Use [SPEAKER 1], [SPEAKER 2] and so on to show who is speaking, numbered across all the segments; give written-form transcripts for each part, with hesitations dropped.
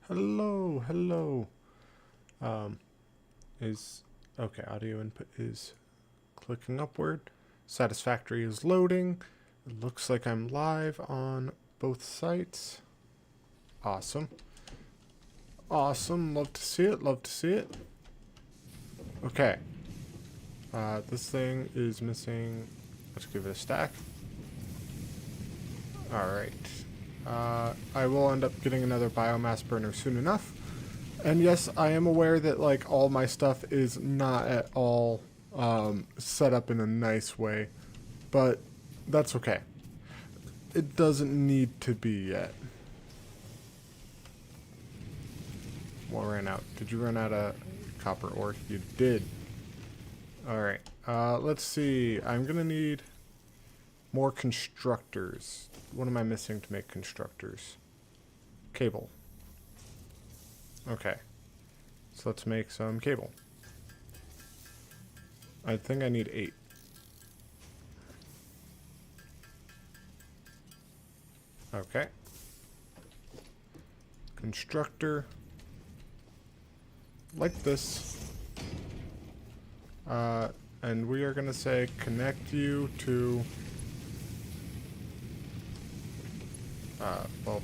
[SPEAKER 1] Hello, hello. Um, is okay. Audio input is clicking upward. Satisfactory is loading. It looks like I'm live on both sites. Awesome. Awesome. Love to see it. Love to see it. Okay. This thing is missing. Let's give it a stack. Alright. I will end up getting another biomass burner soon enough. And yes, I am aware that like all my stuff is not at all set up in a nice way, but that's okay. It doesn't need to be yet. What ran out? Did you run out of copper ore? You did. Alright, let's see. I'm gonna need more constructors. What am I missing to make constructors? Cable. Okay. So let's make some cable. I think I need 8. Okay. Constructor. Like this. And we are going to say connect you to... well,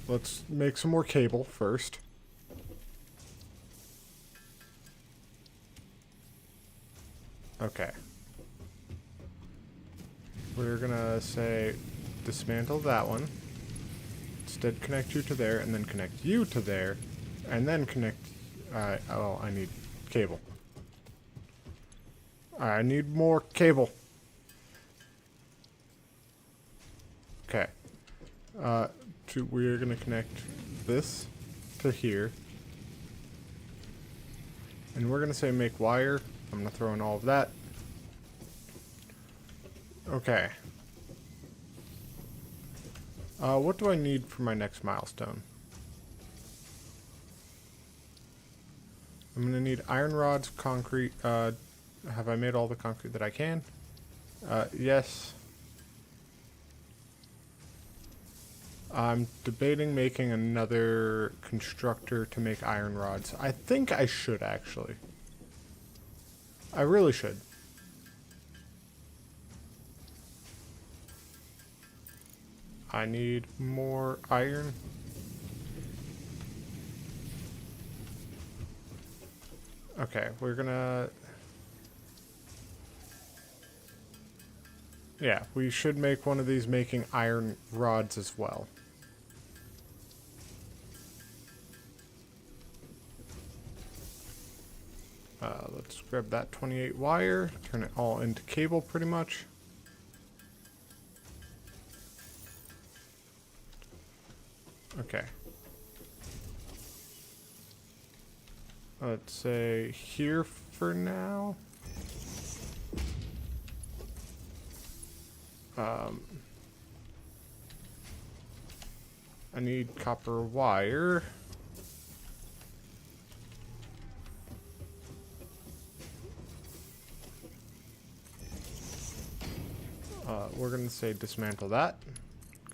[SPEAKER 1] let's make some more cable first. Okay. We're gonna say dismantle that one. Instead connect you to there, and then connect you to there, and then connect... oh, I need cable. I need more cable. Okay. We're gonna connect this to here. And we're gonna say make wire. I'm gonna throw in all of that. Okay. What do I need for my next milestone? I'm gonna need iron rods, concrete. Have I made all the concrete that I can? Yes. I'm debating making another constructor to make iron rods. I think I should, actually. I really should. I need more iron. Okay, we're gonna... Yeah, we should make one of these making iron rods as well. Let's grab that 28 wire, turn it all into cable pretty much. Okay. Let's say here for now. I need copper wire. We're going to say dismantle that,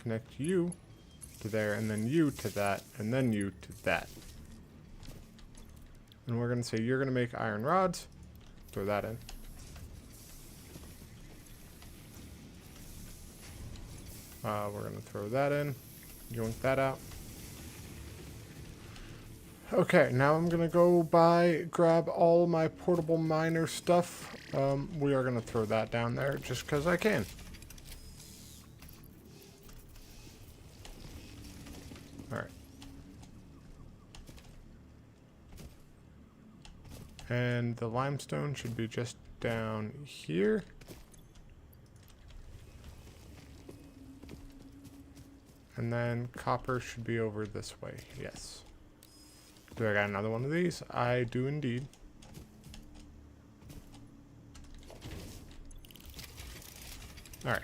[SPEAKER 1] connect you to there, and then you to that, and then you to that. And we're going to say you're going to make iron rods. Throw that in. We're going to throw that in. Yoink that out. Okay, now I'm going to go grab all my portable miner stuff. We are going to throw that down there just because I can. Alright. And the limestone should be just down here. And then copper should be over this way. Yes. Do I got another one of these? I do indeed. Alright.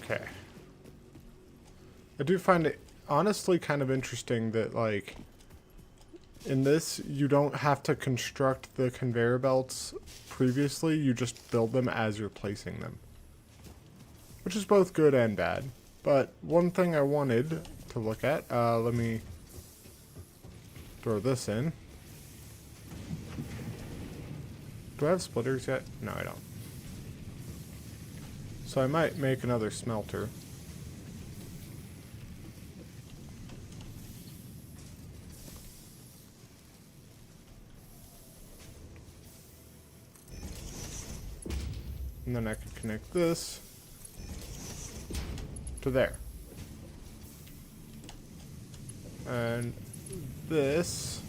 [SPEAKER 1] Okay. I do find it honestly kind of interesting that, like, in this, you don't have to construct the conveyor belts previously, you just build them as you're placing them. Which is both good and bad. But one thing I wanted to look at, let me throw this in. Do I have splitters yet? No, I don't. So I might make another smelter. And then I could connect this to there. And this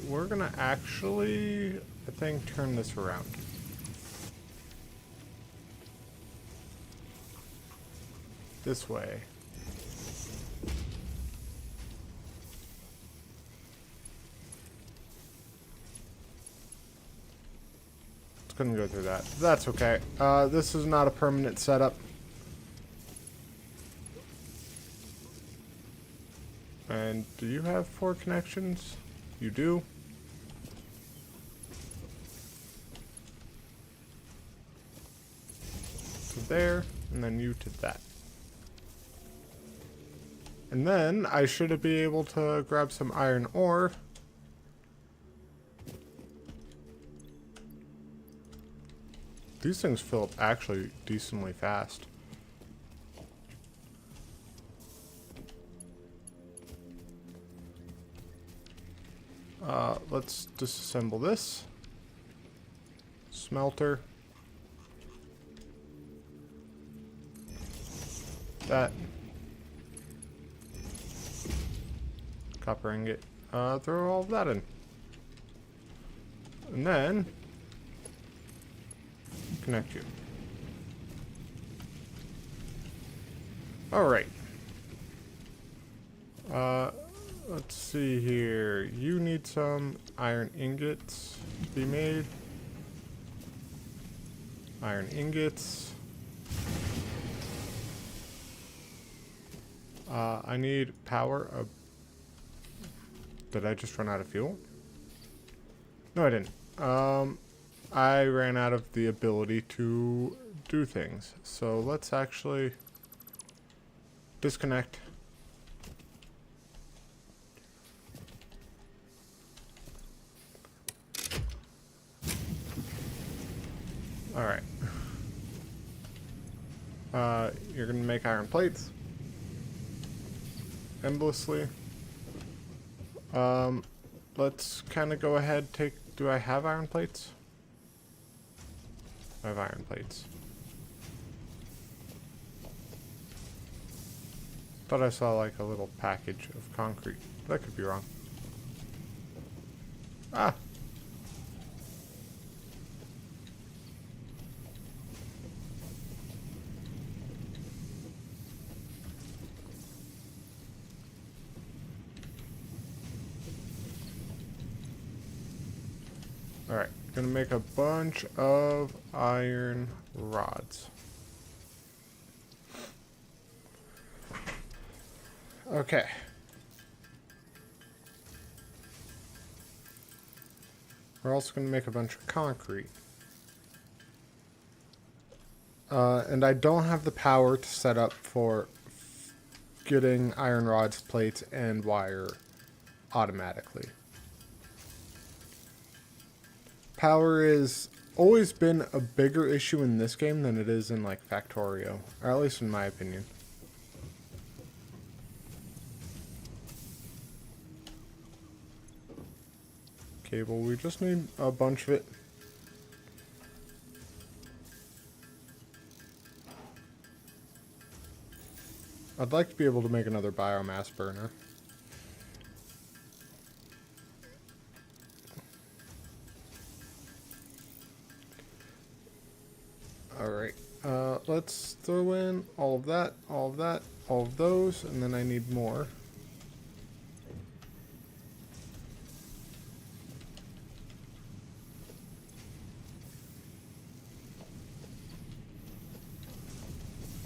[SPEAKER 1] we're gonna actually, I think, turn this around. This way. It's gonna go through that. That's okay. This is not a permanent setup. And do you have 4 connections? You do. To there, and then you to that. And then I should be able to grab some iron ore. These things fill up actually decently fast. Let's disassemble this. Smelter. That. Copper ingot. Throw all of that in. And then connect you. Alright. Let's see here. You need some iron ingots to be made. Iron ingots. I need power. Did I just run out of fuel? No, I didn't. I ran out of the ability to do things. So let's actually disconnect. Alright. You're gonna make iron plates. Endlessly. Let's kind of go ahead, do I have iron plates? I have iron plates. Thought I saw like a little package of concrete. That could be wrong. Ah! Alright, gonna make a bunch of iron rods. Okay. We're also gonna make a bunch of concrete. And I don't have the power to set up for getting iron rods, plates, and wire automatically. Power has always been a bigger issue in this game than it is in like Factorio, or at least in my opinion. Cable, we just need a bunch of it. I'd like to be able to make another biomass burner. Alright, let's throw in all of that, all of that, all of those, and then I need more.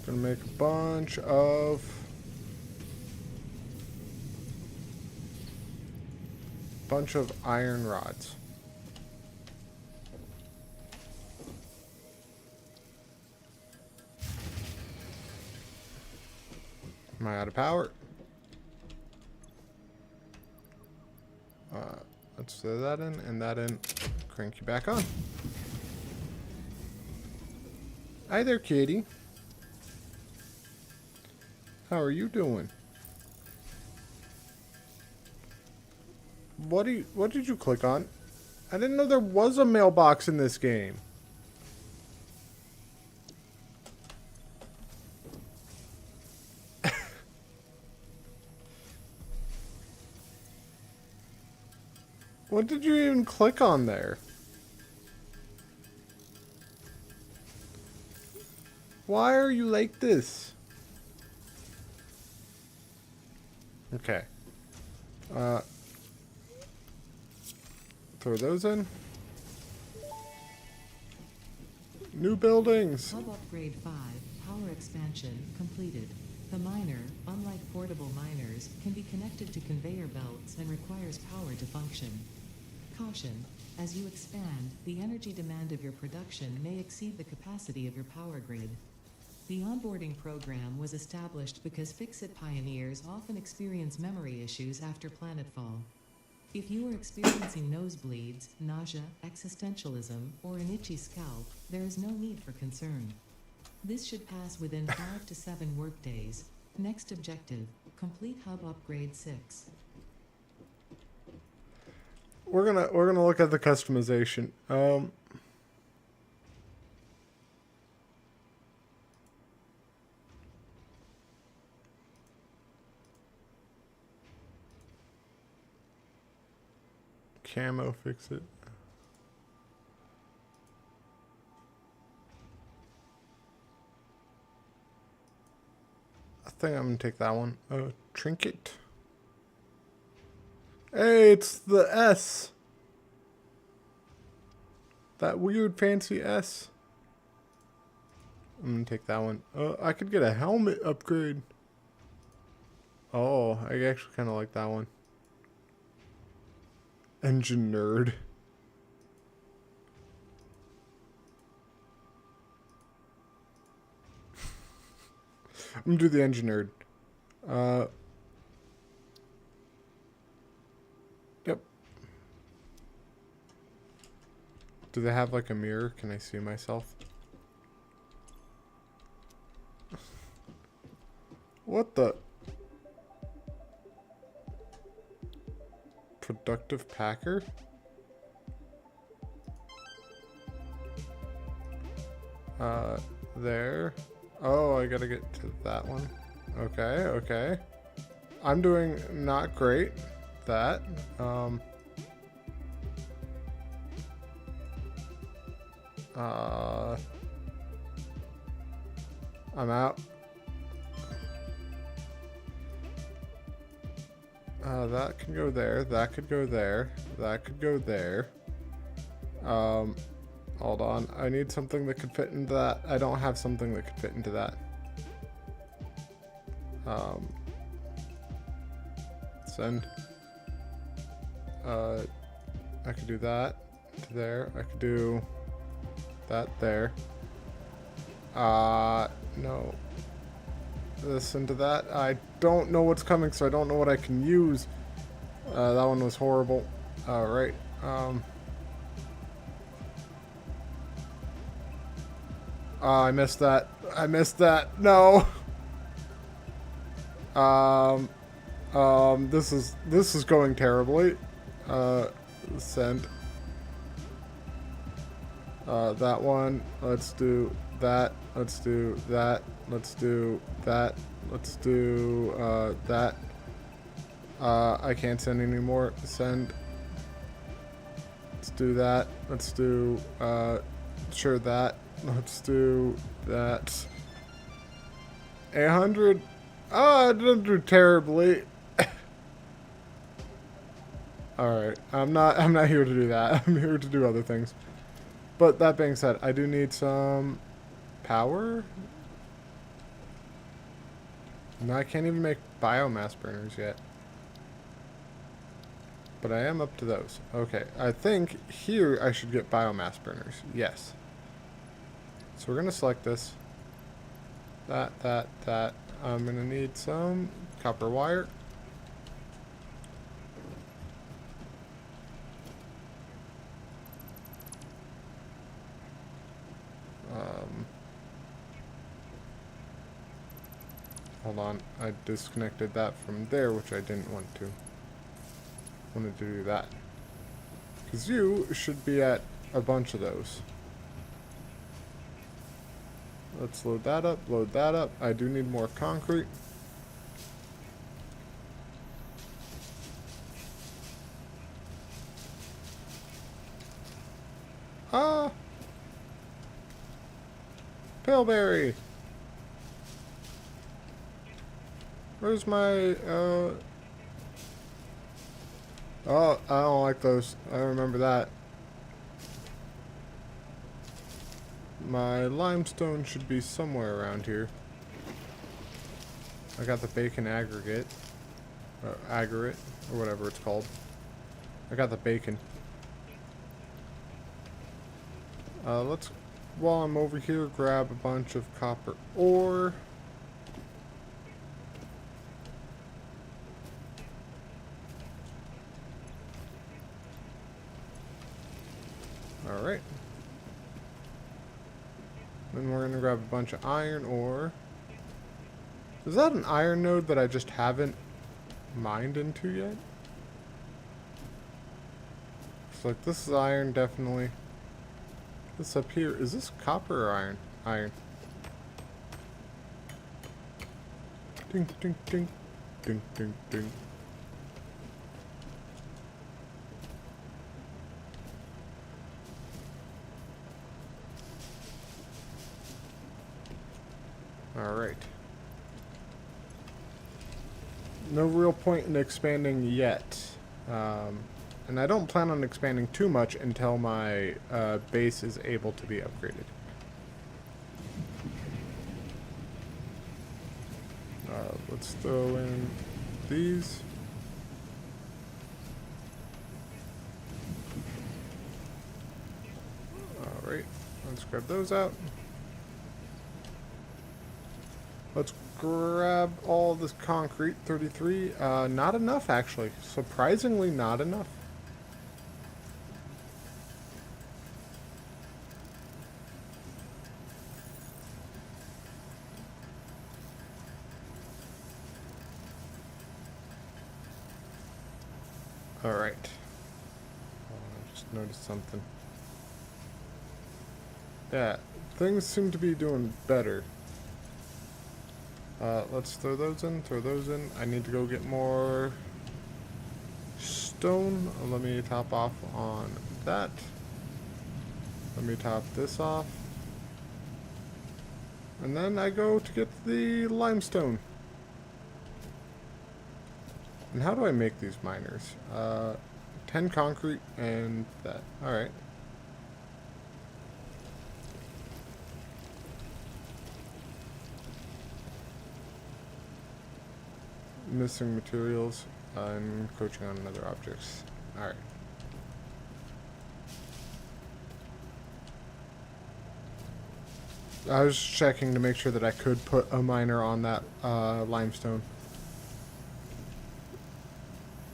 [SPEAKER 1] Gonna gonna make a bunch of iron rods. Am I out of power? Let's throw that in and that in. Crank you back on. Hi there, kitty. How are you doing? What did you click on? I didn't know there was a mailbox in this game. What did you even click on there? Why are you like this? Okay. Throw those in. New buildings.
[SPEAKER 2] Hub upgrade 5, power expansion completed. The miner, unlike portable miners, can be connected to conveyor belts and requires power to function. Caution: as you expand, the energy demand of your production may exceed the capacity of your power grid. The onboarding program was established because Fix-It pioneers often experience memory issues after planetfall. If you are experiencing nosebleeds, nausea, existentialism, or an itchy scalp, there is no need for concern. This should pass within 5 to 7 workdays. Next objective: complete hub upgrade 6.
[SPEAKER 1] We're gonna look at the customization. Camo fix it. I think I'm gonna take that one. Trinket. Hey, it's the S. That weird fancy S. I'm gonna take that one. I could get a helmet upgrade. Oh, I actually kind of like that one. Engine nerd. I'm gonna do the engine nerd. Yep. Do they have like a mirror? Can I see myself? What the? Productive packer? There. Oh, I gotta get to that one. Okay, okay. I'm doing not great. That. I'm out. That can go there. That could go there. That could go there. Hold on. I need something that could fit into that. I don't have something that could fit into that. Send. I could do that to there. I could do that there. No. This into that. I don't know what's coming, so I don't know what I can use. That one was horrible. Alright. I missed that. I missed that. No. This is going terribly. Send. That one. Let's do that. Let's do that. Let's do that. Let's do that. I can't send anymore. Send. Let's do that. Let's do sure that. Let's do that. 800. Oh, I didn't do terribly. Alright. I'm not here to do that. I'm here to do other things. But that being said, I do need some power. No, I can't even make biomass burners yet. But I am up to those. Okay, I think here I should get biomass burners. Yes. So we're going to select this. That. I'm going to need some copper wire. Hold on. I disconnected that from there, which I didn't want to. Wanted to do that. Because you should be at a bunch of those. Let's load that up, load that up. I do need more concrete. Ah! Pillberry! Where's my, Oh, I don't like those. I remember that. My limestone should be somewhere around here. I got the bacon aggregate. Aggregate, or whatever it's called. I got the bacon. Let's, while I'm over here, grab a bunch of copper ore. Alright. Then we're gonna grab a bunch of iron ore. Is that an iron node that I just haven't mined into yet? Looks like this is iron, definitely. This up here, is this copper or iron? Iron. Ding, ding, ding. Ding, ding, ding. Alright. No real point in expanding yet. And I don't plan on expanding too much until my base is able to be upgraded. Let's throw in these. Alright, let's grab those out. Let's grab all this concrete, 33. Not enough, actually. Surprisingly not enough. Alright. I just noticed something. Yeah, things seem to be doing better. Let's throw those in, I need to go get more stone. Let me top off on that. Let me top this off. And then I go to get the limestone. And how do I make these miners? 10 concrete and that. Alright. Missing materials. I'm encroaching on other objects. Alright. I was checking to make sure that I could put a miner on that limestone.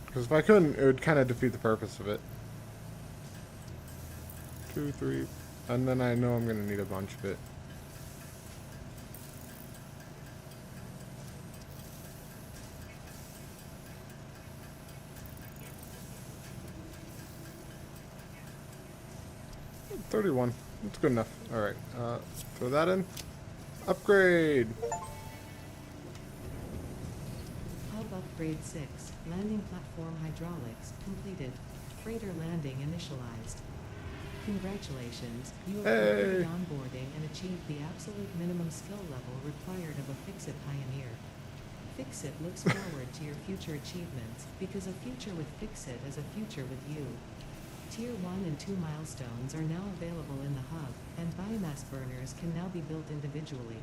[SPEAKER 1] Because if I couldn't, it would kind of defeat the purpose of it. 2, 3, and then I know I'm going to need a bunch of it. $31. That's good enough. Alright, throw that in. Upgrade!
[SPEAKER 2] Hub upgrade 6. Landing platform hydraulics completed. Freighter landing initialized. Congratulations, you have completed onboarding and achieved the absolute minimum skill level required of a Fix-It pioneer. Fix-It looks forward to your future achievements, because a future with Fix-It is a future with you. Tier 1 and 2 milestones are now available in the hub, and biomass burners can now be built individually.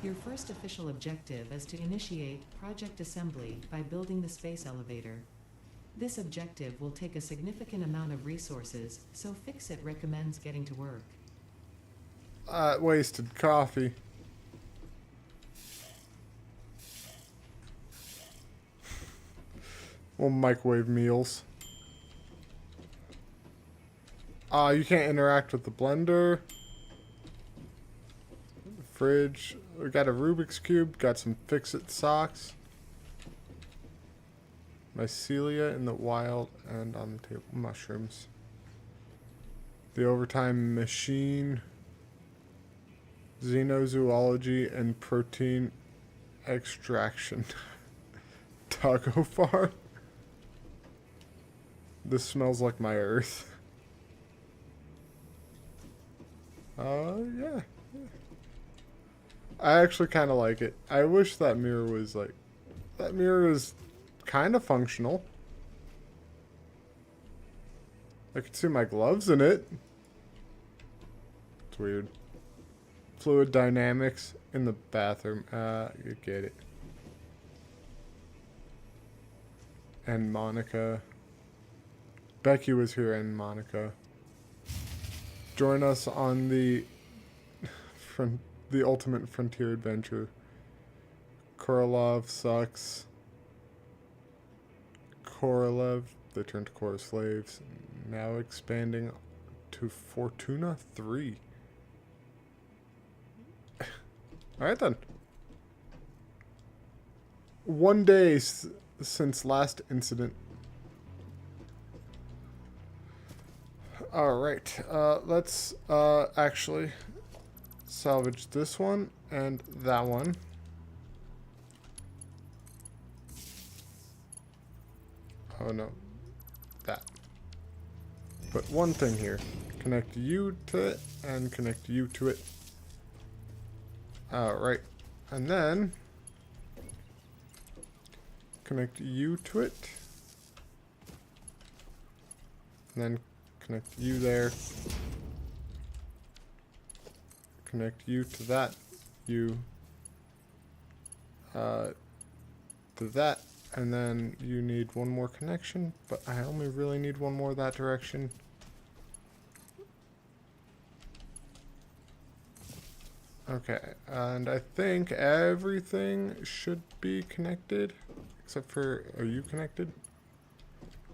[SPEAKER 2] Your first official objective is to initiate project assembly by building the space elevator. This objective will take a significant amount of resources, so Fixit recommends getting to work.
[SPEAKER 1] Wasted coffee. We'll microwave meals. You can't interact with the blender. Fridge. We got a Rubik's Cube. Got some Fix-It socks. Mycelia in the wild and on the table. Mushrooms. The overtime machine. Xenozoology and protein extraction. Taco farm. This smells like my earth. Yeah. I actually kind of like it. I wish that mirror was like... That mirror is kind of functional. I could see my gloves in it. It's weird. Fluid dynamics in the bathroom. You get it. And Monica. Becky was here and Monica. Join us on the ultimate frontier adventure. Korolov sucks. Korolev, they turned to Kora slaves. Now expanding to Fortuna 3. Alright then. 1 day since last incident. Alright, let's actually salvage this one and that one. Oh no, that. Put one thing here. Connect you to it and connect you to it. Alright, and then connect you to it. And then connect you there. Connect you to that. You to that. And then you need one more connection, but I only really need one more that direction. Okay, and I think everything should be connected, except for, are you connected?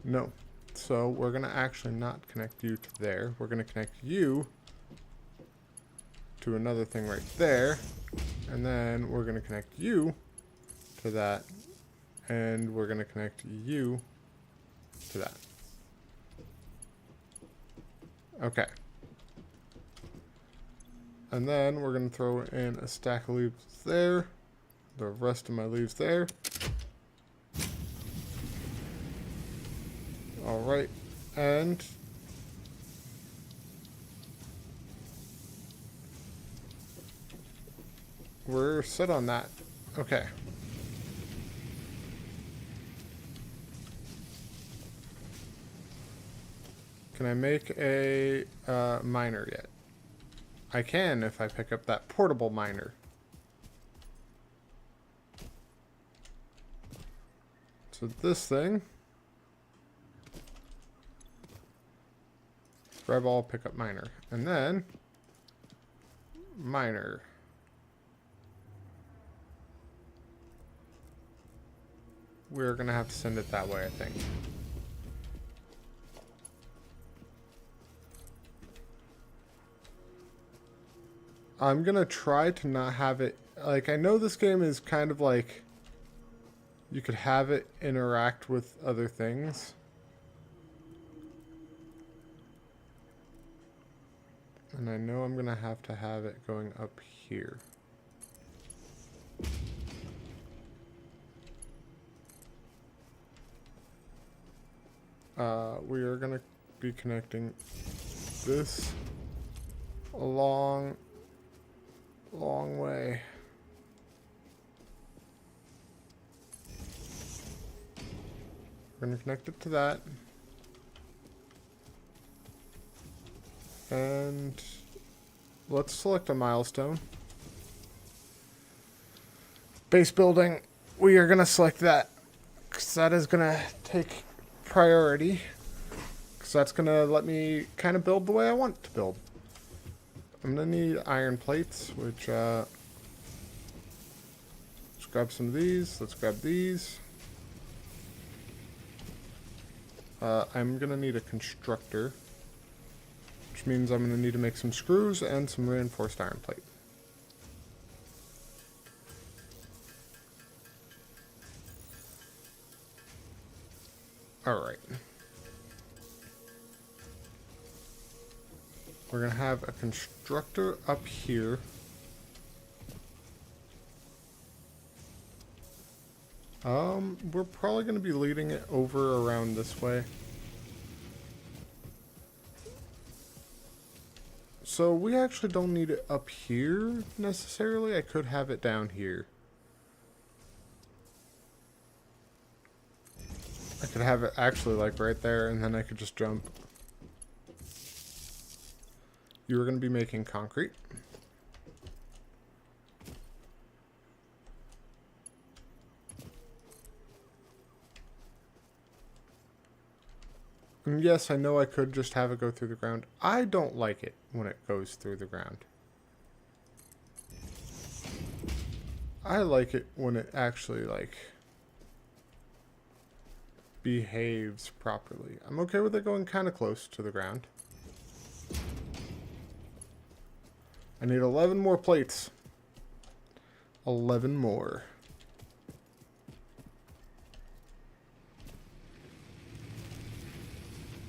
[SPEAKER 1] No. So we're going to actually not connect you to there. We're going to connect you to another thing right there. And then we're going to connect you to that. And we're going to connect you to that. Okay. And then we're going to throw in a stack of leaves there. The rest of my leaves there. Alright. And we're set on that. Okay. Can I make a miner yet? I can if I pick up that portable miner. So this thing. Grab all, pick up miner. And then miner. We're gonna have to send it that way, I think. I'm gonna try to not have it, like, I know this game is kind of like, you could have it interact with other things. And I know I'm gonna have to have it going up here. We are gonna be connecting this a long way. We're gonna connect it to that. And let's select a milestone. Base building, we are going to select that. Because that is going to take priority. Because that's going to let me kind of build the way I want to build. I'm going to need iron plates, which, let's grab some of these. Let's grab these. I'm going to need a constructor. Which means I'm going to need to make some screws and some reinforced iron plate. Alright. We're going to have a constructor up here. We're probably going to be leading it over around this way. So we actually don't need it up here necessarily. I could have it down here. I could have it actually like right there, and then I could just jump. You were going to be making concrete. And yes, I know I could just have it go through the ground. I don't like it when it goes through the ground. I like it when it actually, like, behaves properly. I'm okay with it going kind of close to the ground. I need 11 more plates. 11 more.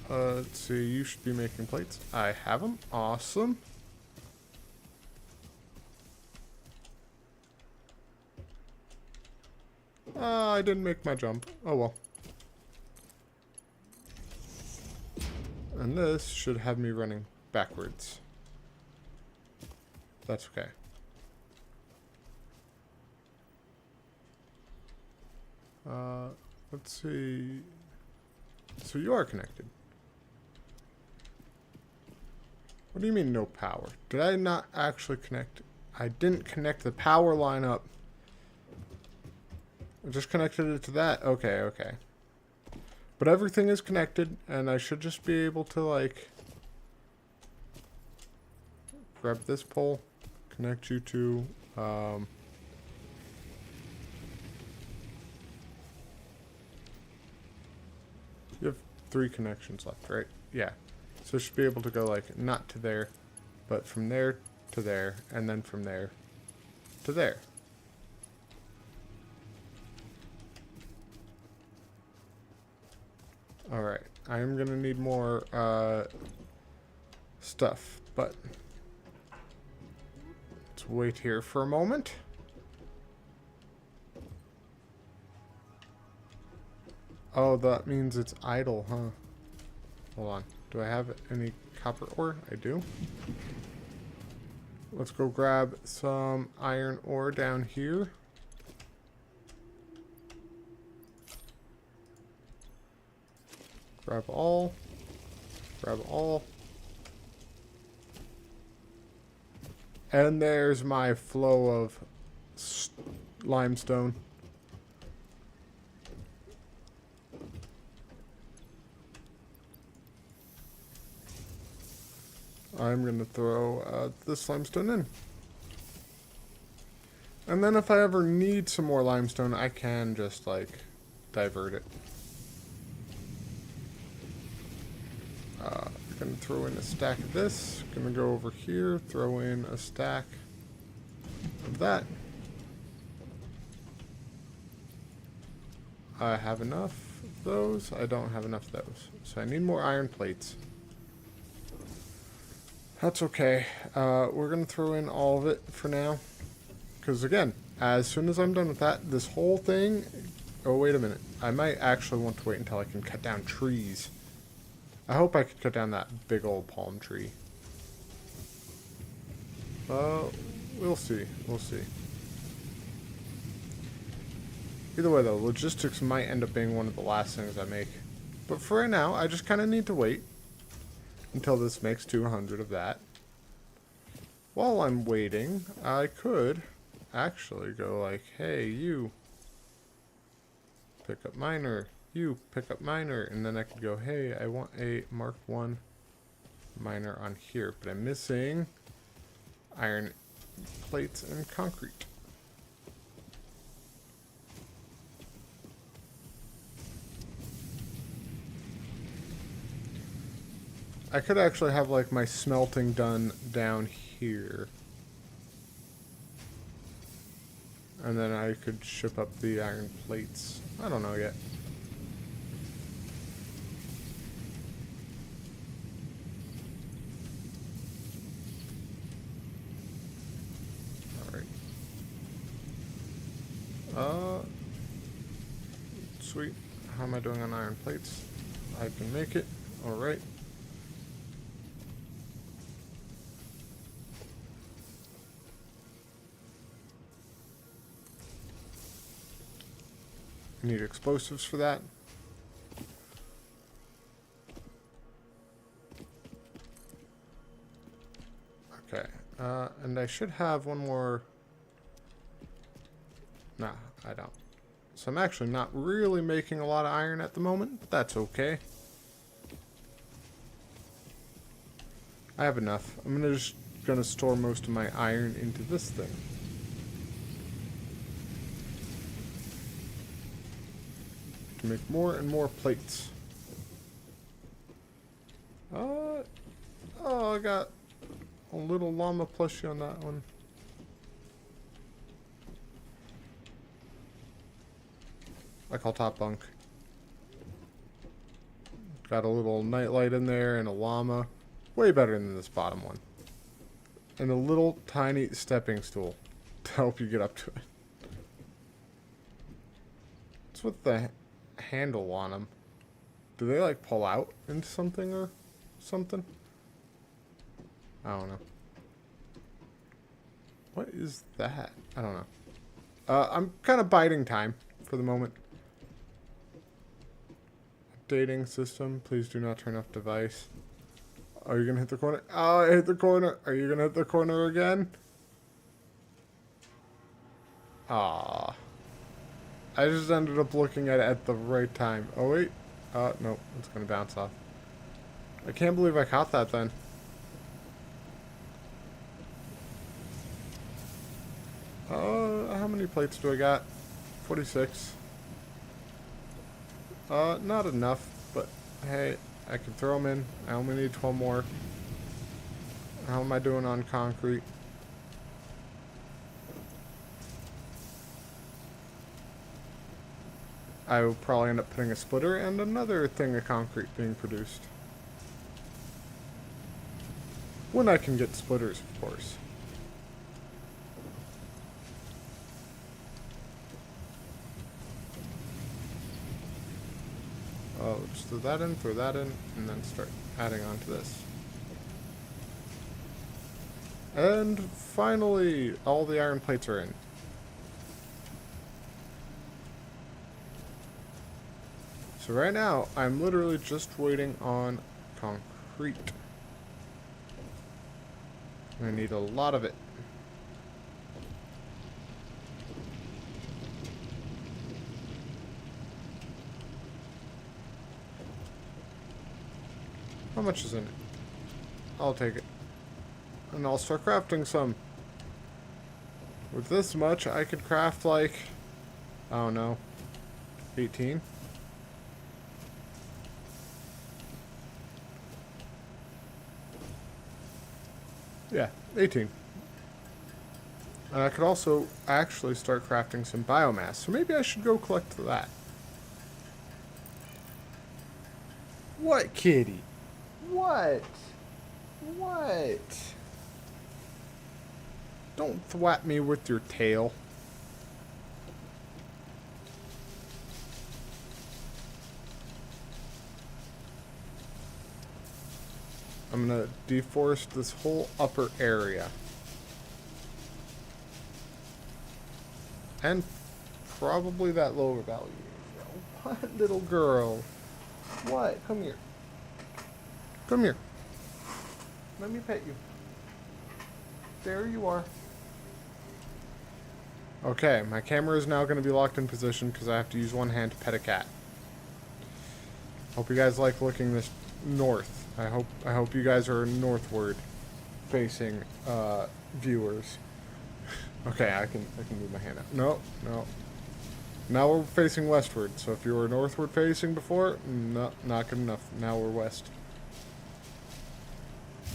[SPEAKER 1] Let's see, you should be making plates. I have them. Awesome. I didn't make my jump. Oh well. And this should have me running backwards. That's okay. Let's see. So you are connected. What do you mean no power? Did I not actually connect? I didn't connect the power line up. I just connected it to that. Okay, okay. But everything is connected, and I should just be able to, like, grab this pole, connect you to, you have 3 connections left, right? Yeah. So I should be able to go, like, not to there, but from there to there, and then from there to there. Alright, I am going to need more stuff, but let's wait here for a moment. Oh, that means it's idle, huh? Hold on. Do I have any copper ore? I do. Let's go grab some iron ore down here. Grab all. Grab all. And there's my flow of limestone. I'm going to throw this limestone in. And then if I ever need some more limestone, I can just, like, divert it. Going to throw in a stack of this. Going to go over here, throw in a stack of that. I have enough of those. I don't have enough of those. So I need more iron plates. That's okay. We're going to throw in all of it for now. Because again, as soon as I'm done with that, this whole thing... Oh, wait a minute. I might actually want to wait until I can cut down trees. I hope I could cut down that big old palm tree. We'll see. We'll see. Either way, though, logistics might end up being one of the last things I make. But for right now, I just kind of need to wait until this makes 200 of that. While I'm waiting, I could actually go like, hey, you pick up miner, you pick up miner, and then I could go, hey, I want a Mark 1 miner on here, but I'm missing iron plates and concrete. I could actually have like my smelting done down here. And then I could ship up the iron plates. I don't know yet. Alright. Sweet. How am I doing on iron plates? I can make it. Alright. Need explosives for that. Okay. And I should have one more. Nah, I don't. So I'm actually not really making a lot of iron at the moment, but that's okay. I have enough. I'm just gonna store most of my iron into this thing. To make more and more plates. Oh, I got a little llama plushie on that one. I call top bunk. Got a little nightlight in there and a llama. Way better than this bottom one. And a little tiny stepping stool to help you get up to it. What's with the handle on them? Do they like pull out into something or something? I don't know. What is that? I don't know. I'm kind of biding time for the moment. Updating system. Please do not turn off device. Are you gonna hit the corner? Oh, I hit the corner. Are you gonna hit the corner again? Ah. I just ended up looking at it at the right time. Oh, wait. No. It's gonna bounce off. I can't believe I caught that then. How many plates do I got? 46. Not enough, but hey, I can throw them in. I only need 12 more. How am I doing on concrete? I will probably end up putting a splitter and another thing of concrete being produced. When I can get splitters, of course. Oh, just throw that in, and then start adding on to this. And finally, all the iron plates are in. So right now, I'm literally just waiting on concrete. I need a lot of it. How much is in it? I'll take it. And I'll start crafting some. With this much, I could craft like, I don't know, 18? Yeah, 18. And I could also actually start crafting some biomass, so maybe I should go collect that. What, kitty? What? What? Don't thwap me with your tail. I'm gonna deforest this whole upper area. And probably that lower value. What, little girl? What? Come here. Come here. Let me pet you. There you are. Okay, my camera is now going to be locked in position because I have to use one hand to pet a cat. Hope you guys like looking this north. I hope you guys are northward facing viewers. Okay, I can move my hand out. No, no. Now we're facing westward. So if you were northward facing before, no, not good enough. Now we're west.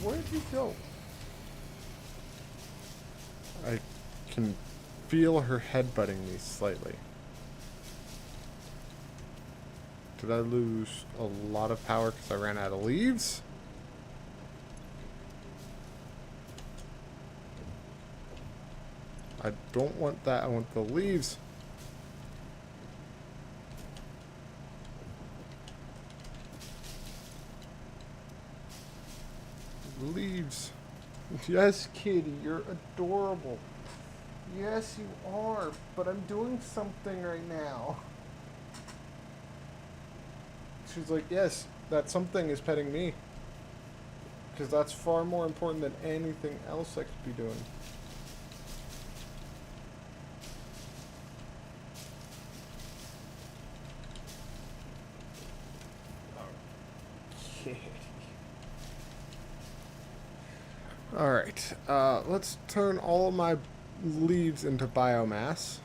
[SPEAKER 1] Where did you go? I can feel her headbutting me slightly. Did I lose a lot of power because I ran out of leaves? I don't want that. I want the leaves. Leaves. Yes, kitty, you're adorable. Yes, you are, but I'm doing something right now. She's like, yes, that something is petting me. Because that's far more important than anything else I could be doing. Okay. Alright, let's turn all of my leaves into biomass.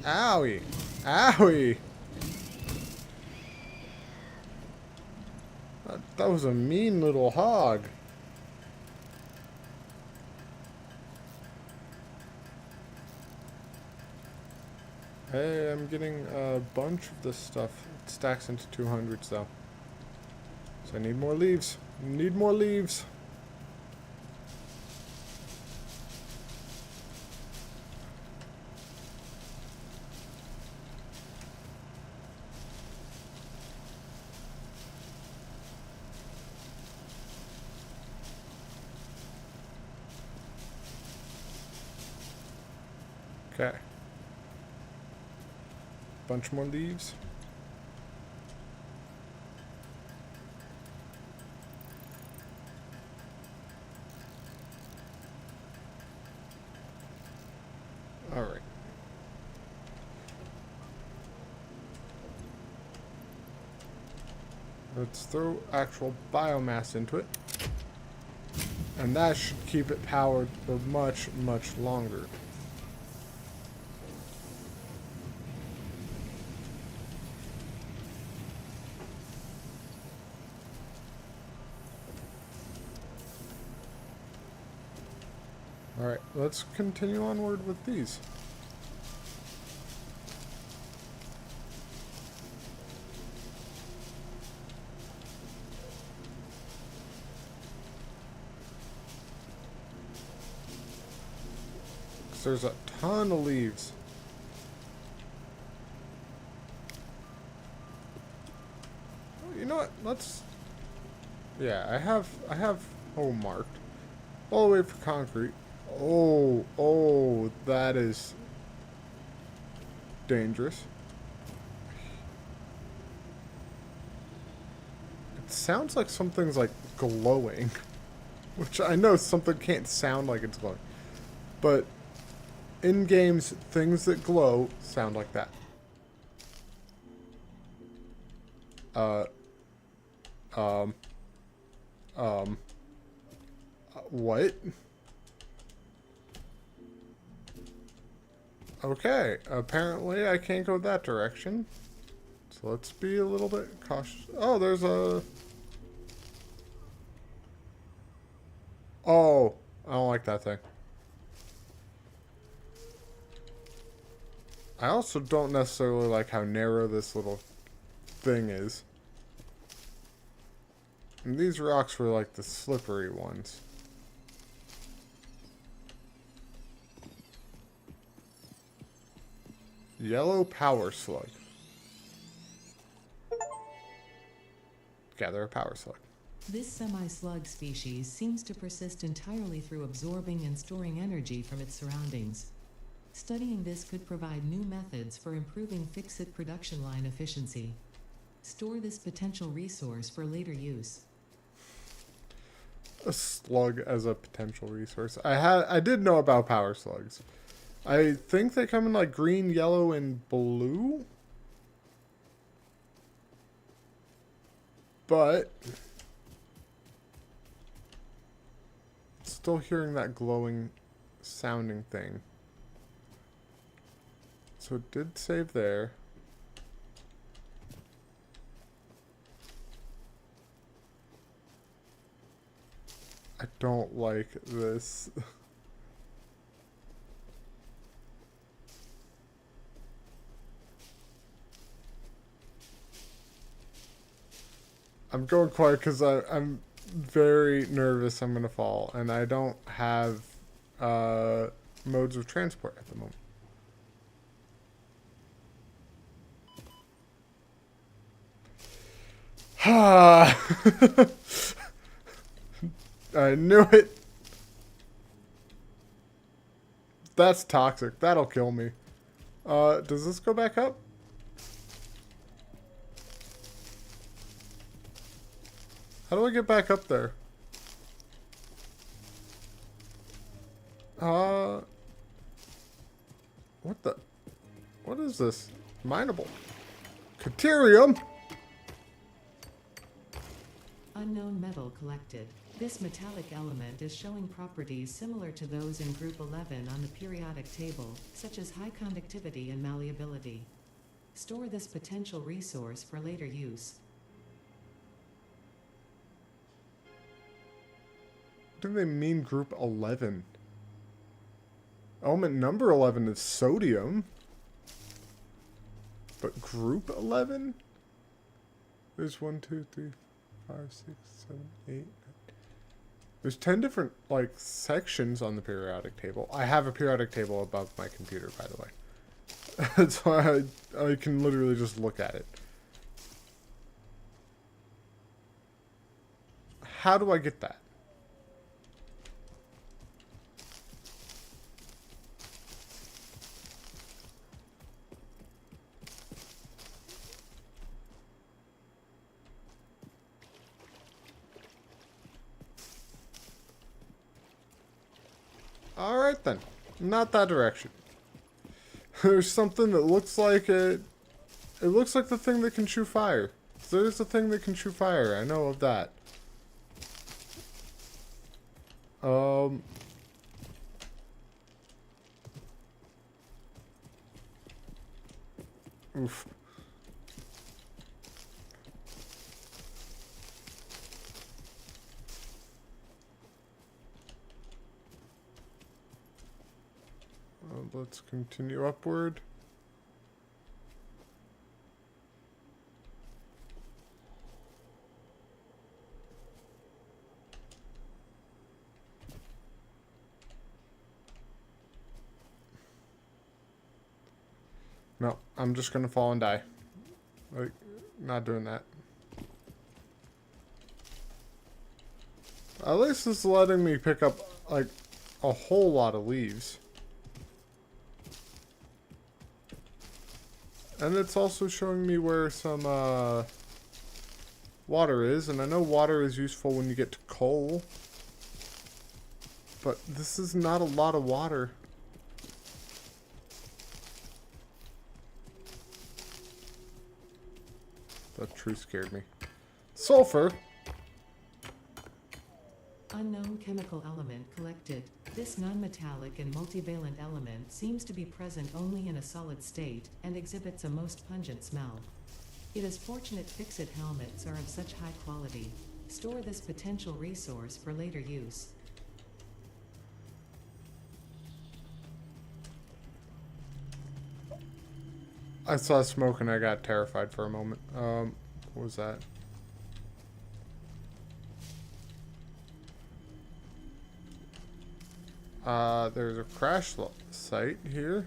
[SPEAKER 1] Owie! Owie! That was a mean little hog. Hey, I'm getting a bunch of this stuff. It stacks into 200s though. So I need more leaves. Need more leaves. Okay. Bunch more leaves. Alright. Let's throw actual biomass into it. And that should keep it powered for much, much longer. Alright, let's continue onward with these. There's a ton of leaves. You know what? Let's... Yeah, I have home marked. All the way for concrete. Oh, that is dangerous. It sounds like something's like glowing. Which I know something can't sound like it's glowing. But in games, things that glow sound like that. What? Okay, apparently I can't go that direction. So let's be a little bit cautious. Oh, there's a... Oh, I don't like that thing. I also don't necessarily like how narrow this little thing is. And these rocks were like the slippery ones. Yellow power slug. Gather a power slug.
[SPEAKER 2] This semi-slug species seems to persist entirely through absorbing and storing energy from its surroundings. Studying this could provide new methods for improving fixit production line efficiency. Store this potential resource for later use.
[SPEAKER 1] a slug as a potential resource. I did know about power slugs. I think they come in like green, yellow, and blue. But still hearing that glowing sounding thing. So it did save there. I don't like this. I'm going quiet because I'm very nervous I'm going to fall. And I don't have modes of transport at the moment. I knew it. That's toxic. That'll kill me. Does this go back up? How do I get back up there? What the? What is this? Mineable. Caterium?
[SPEAKER 2] Unknown metal collected. This metallic element is showing properties similar to those in Group 11 on the periodic table, such as high conductivity and malleability. Store this potential resource for later use.
[SPEAKER 1] What do they mean group 11? Element number 11 is sodium. But group 11? There's 1, 2, 3, 5, 6, 7, 8, 9. There's 10 different, like, sections on the periodic table. I have a periodic table above my computer, by the way. That's why I can literally just look at it. How do I get that? Alright then. Not that direction. There's something that looks like it. It looks like the thing that can shoot fire. There's a thing that can shoot fire. I know of that. Oof. Let's continue upward. No, I'm just gonna fall and die. Like, not doing that. At least it's letting me pick up, like, a whole lot of leaves. And it's also showing me where some, water is. And I know water is useful when you get to coal. But this is not a lot of water. That tree scared me. Sulfur?
[SPEAKER 2] Unknown chemical element collected. This non-metallic and multivalent element seems to be present only in a solid state and exhibits a most pungent smell. It is fortunate fixit helmets are of such high quality. Store this potential resource for later use.
[SPEAKER 1] I saw smoke and I got terrified for a moment. What was that? There's a crash site here.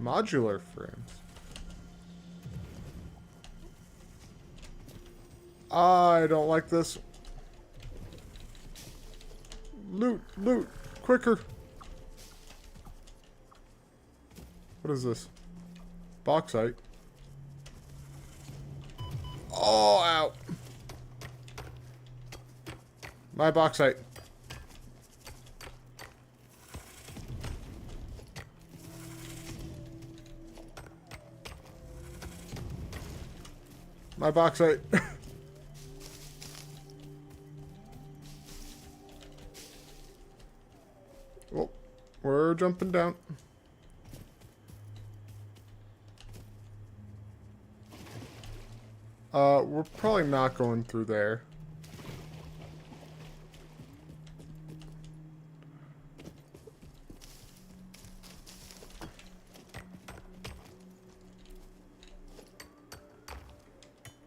[SPEAKER 1] Modular frames. I don't like this. Loot, loot, quicker. What is this? Bauxite. Oh, ow. My bauxite. My bauxite. Oh, we're jumping down. We're probably not going through there.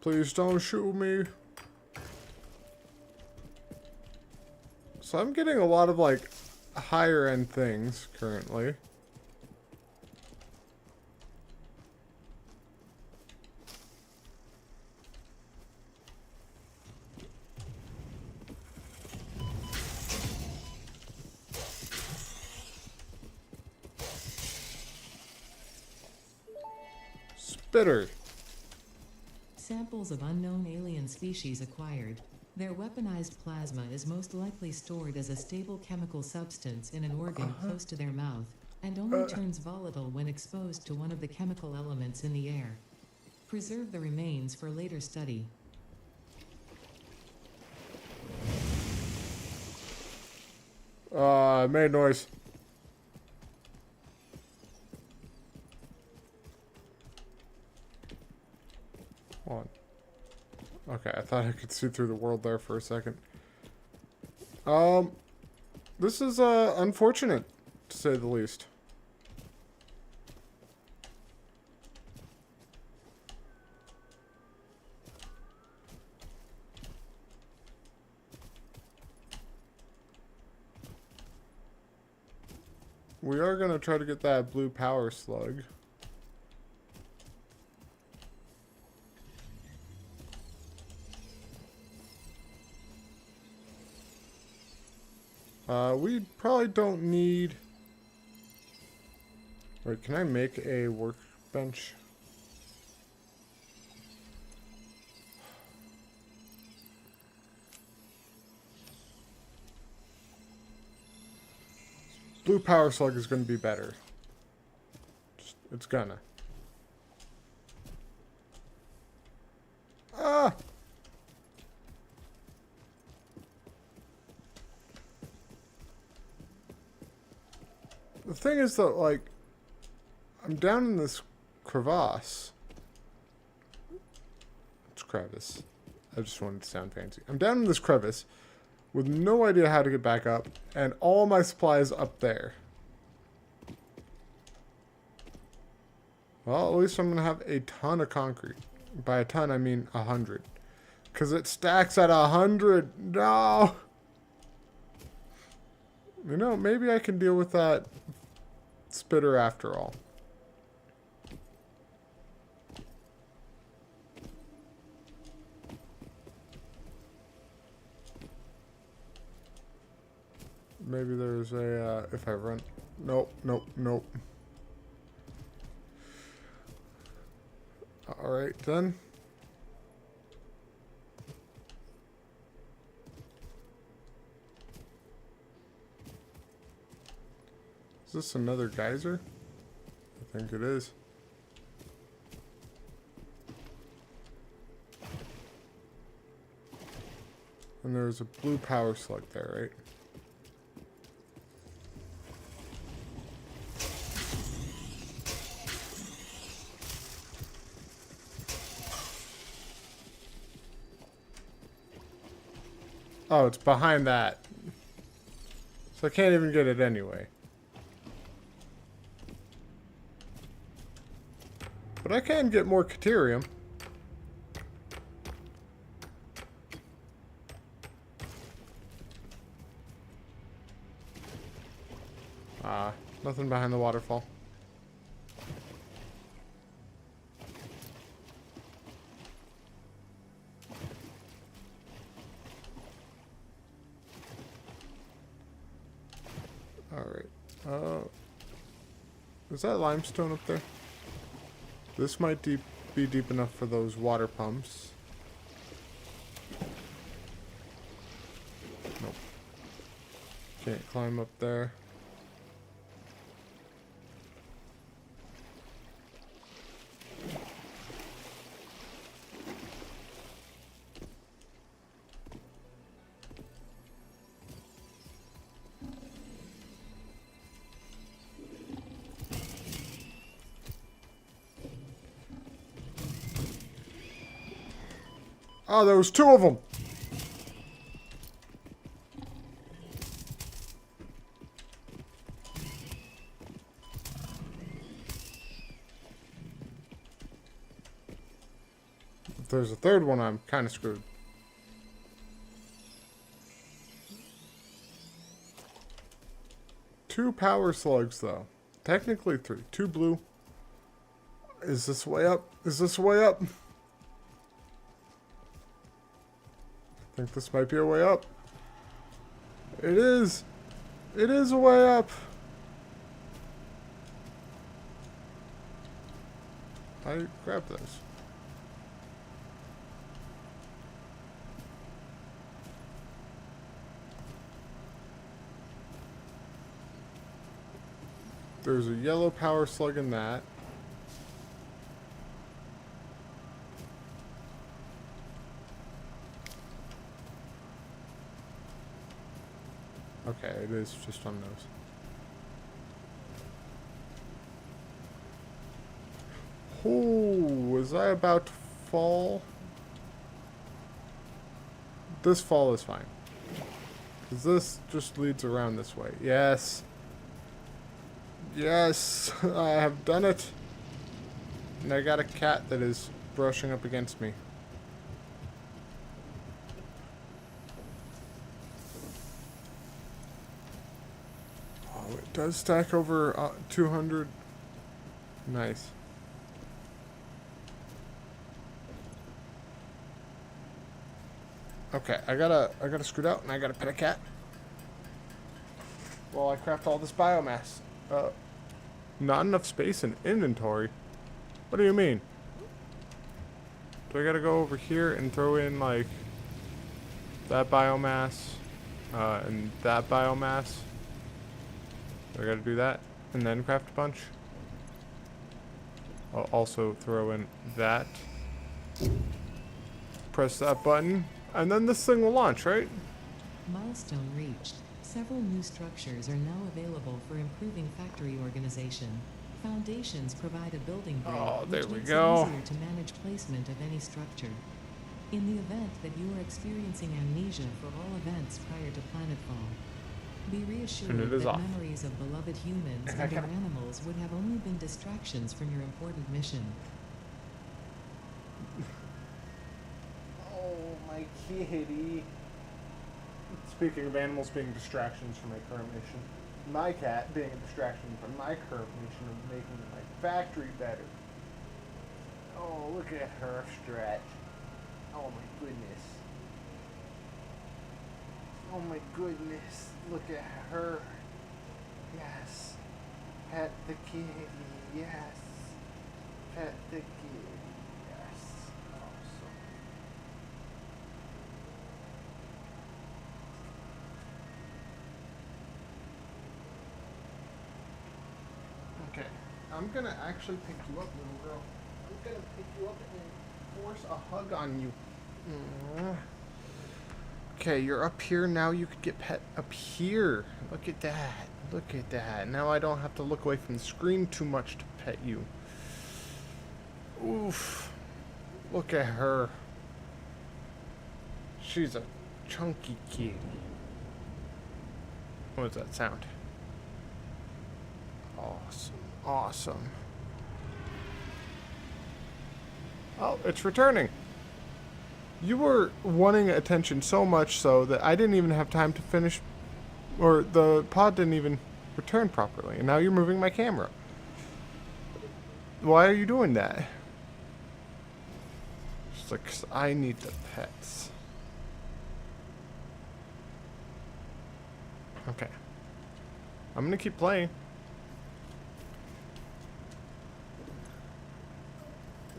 [SPEAKER 1] Please don't shoot me. So I'm getting a lot of, like, higher end things currently. Spitter.
[SPEAKER 2] Samples of unknown alien species acquired. Their weaponized plasma is most likely stored as a stable chemical substance in an organ close to their mouth, and only turns volatile when exposed to one of the chemical elements in the air. Preserve the remains for later study.
[SPEAKER 1] Made noise. Hold on. Okay, I thought I could see through the world there for a second. This is, unfortunate, to say the least. We are gonna try to get that blue power slug. We probably don't need... Wait, can I make a workbench? Blue power slug is going to be better. It's gonna. Ah! The thing is that, like, I'm down in this crevasse. It's crevice. I just wanted to sound fancy. I'm down in this crevice with no idea how to get back up, and all my supplies up there. Well, at least I'm going to have a ton of concrete. By a ton, I mean 100. Because it stacks at 100. No! You know, maybe I can deal with that spitter after all. Maybe there's a, if I run... Nope, nope, nope. Alright, then. Is this another geyser? I think it is. And there's a blue power slug there, right? Oh, it's behind that. So I can't even get it anyway. But I can get more Caterium. Nothing behind the waterfall. Alright. Is that limestone up there? This might be deep enough for those water pumps. Can't climb up there. Oh, there was two of them. If there's a third one, I'm kind of screwed. Two power slugs, though. Technically three. Two blue. Is this way up? Is this way up? I think this might be a way up. It is. It is a way up. I grabbed this. There's a yellow power slug in that. Okay, it is just on those. Oh, was I about to fall? This fall is fine. Because this just leads around this way. Yes. Yes, I have done it. And I got a cat that is brushing up against me. Oh, it does stack over 200. Nice. Okay, I gotta scoot out and I gotta pet a cat. Well, I craft all this biomass. Not enough space in inventory? What do you mean? Do I gotta go over here and throw in, like, that biomass, and that biomass? Do I gotta do that? And then craft a bunch? I'll also throw in that. Press that button, and then this thing will launch, right?
[SPEAKER 2] Milestone reached. Several new structures are now available for improving factory organization. Foundations provide a building grid,
[SPEAKER 1] there
[SPEAKER 2] which
[SPEAKER 1] we
[SPEAKER 2] makes
[SPEAKER 1] go.
[SPEAKER 2] it easier to manage placement of any structure. In the event that you are experiencing amnesia for all events prior to planetfall, be reassured
[SPEAKER 1] And it is
[SPEAKER 2] that
[SPEAKER 1] off.
[SPEAKER 2] memories of beloved humans and their animals would have only been distractions from your important mission.
[SPEAKER 1] Oh, my kitty. Speaking of animals being distractions from my current mission, my cat being a distraction from my current mission of making my factory better. Oh, look at her stretch. Oh my goodness. Oh my goodness. Look at her. Yes. Pet the kitty. Yes. Pet the kitty. Yes. Awesome. Okay, I'm gonna actually pick you up, little girl. I'm gonna pick you up and force a hug on you. Okay, you're up here now. You could get pet up here. Look at that. Look at that. Now I don't have to look away from the screen too much to pet you. Oof. Look at her. She's a chunky kitty. What does that sound? Awesome. Awesome. Oh, it's returning. You were wanting attention so much so that I didn't even have time to finish, or the pod didn't even return properly, and now you're moving my camera. Why are you doing that? It's like, 'cause I need the pets. Okay. I'm gonna keep playing.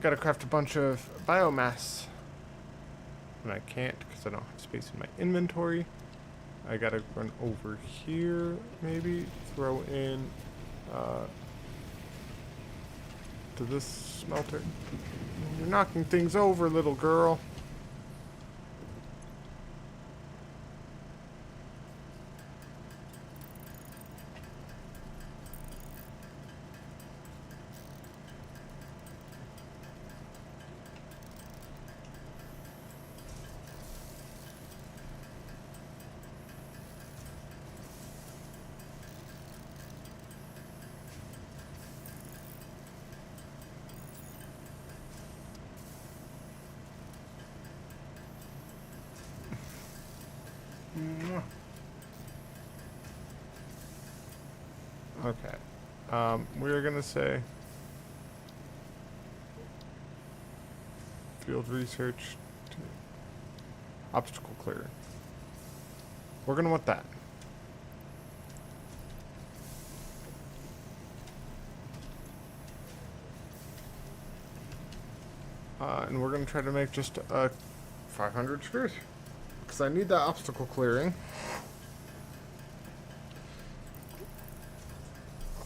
[SPEAKER 1] Gotta craft a bunch of biomass. And I can't because I don't have space in my inventory. I gotta run over here, maybe throw in to this smelter. You're knocking things over, little girl. Mwah. Okay. We're gonna say field research to obstacle clearing. We're gonna want that. And we're gonna try to make just 500 screws. Because I need that obstacle clearing.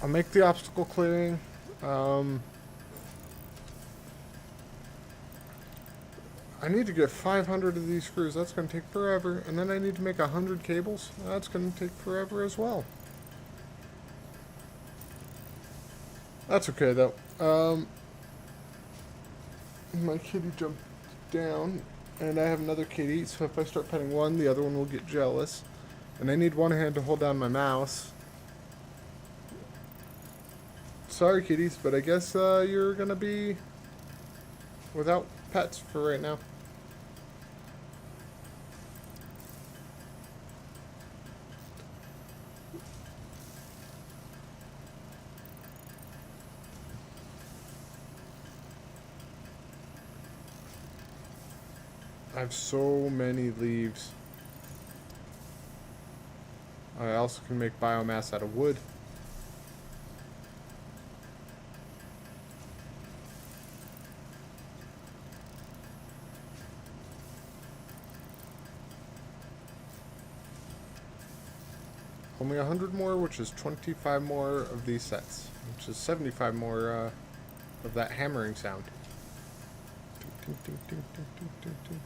[SPEAKER 1] I'll make the obstacle clearing. I need to get 500 of these screws. That's going to take forever. And then I need to make 100 cables. That's going to take forever as well. That's okay, though. My kitty jumped down. And I have another kitty, so if I start petting one, the other one will get jealous. And I need one hand to hold down my mouse. Sorry, kitties, but I guess you're going to be without pets for right now. I have so many leaves. I also can make biomass out of wood. Only 100 more, which is 25 more of these sets, which is 75 more of that hammering sound. Ting, ting, ting, ting, ting, ting, ting.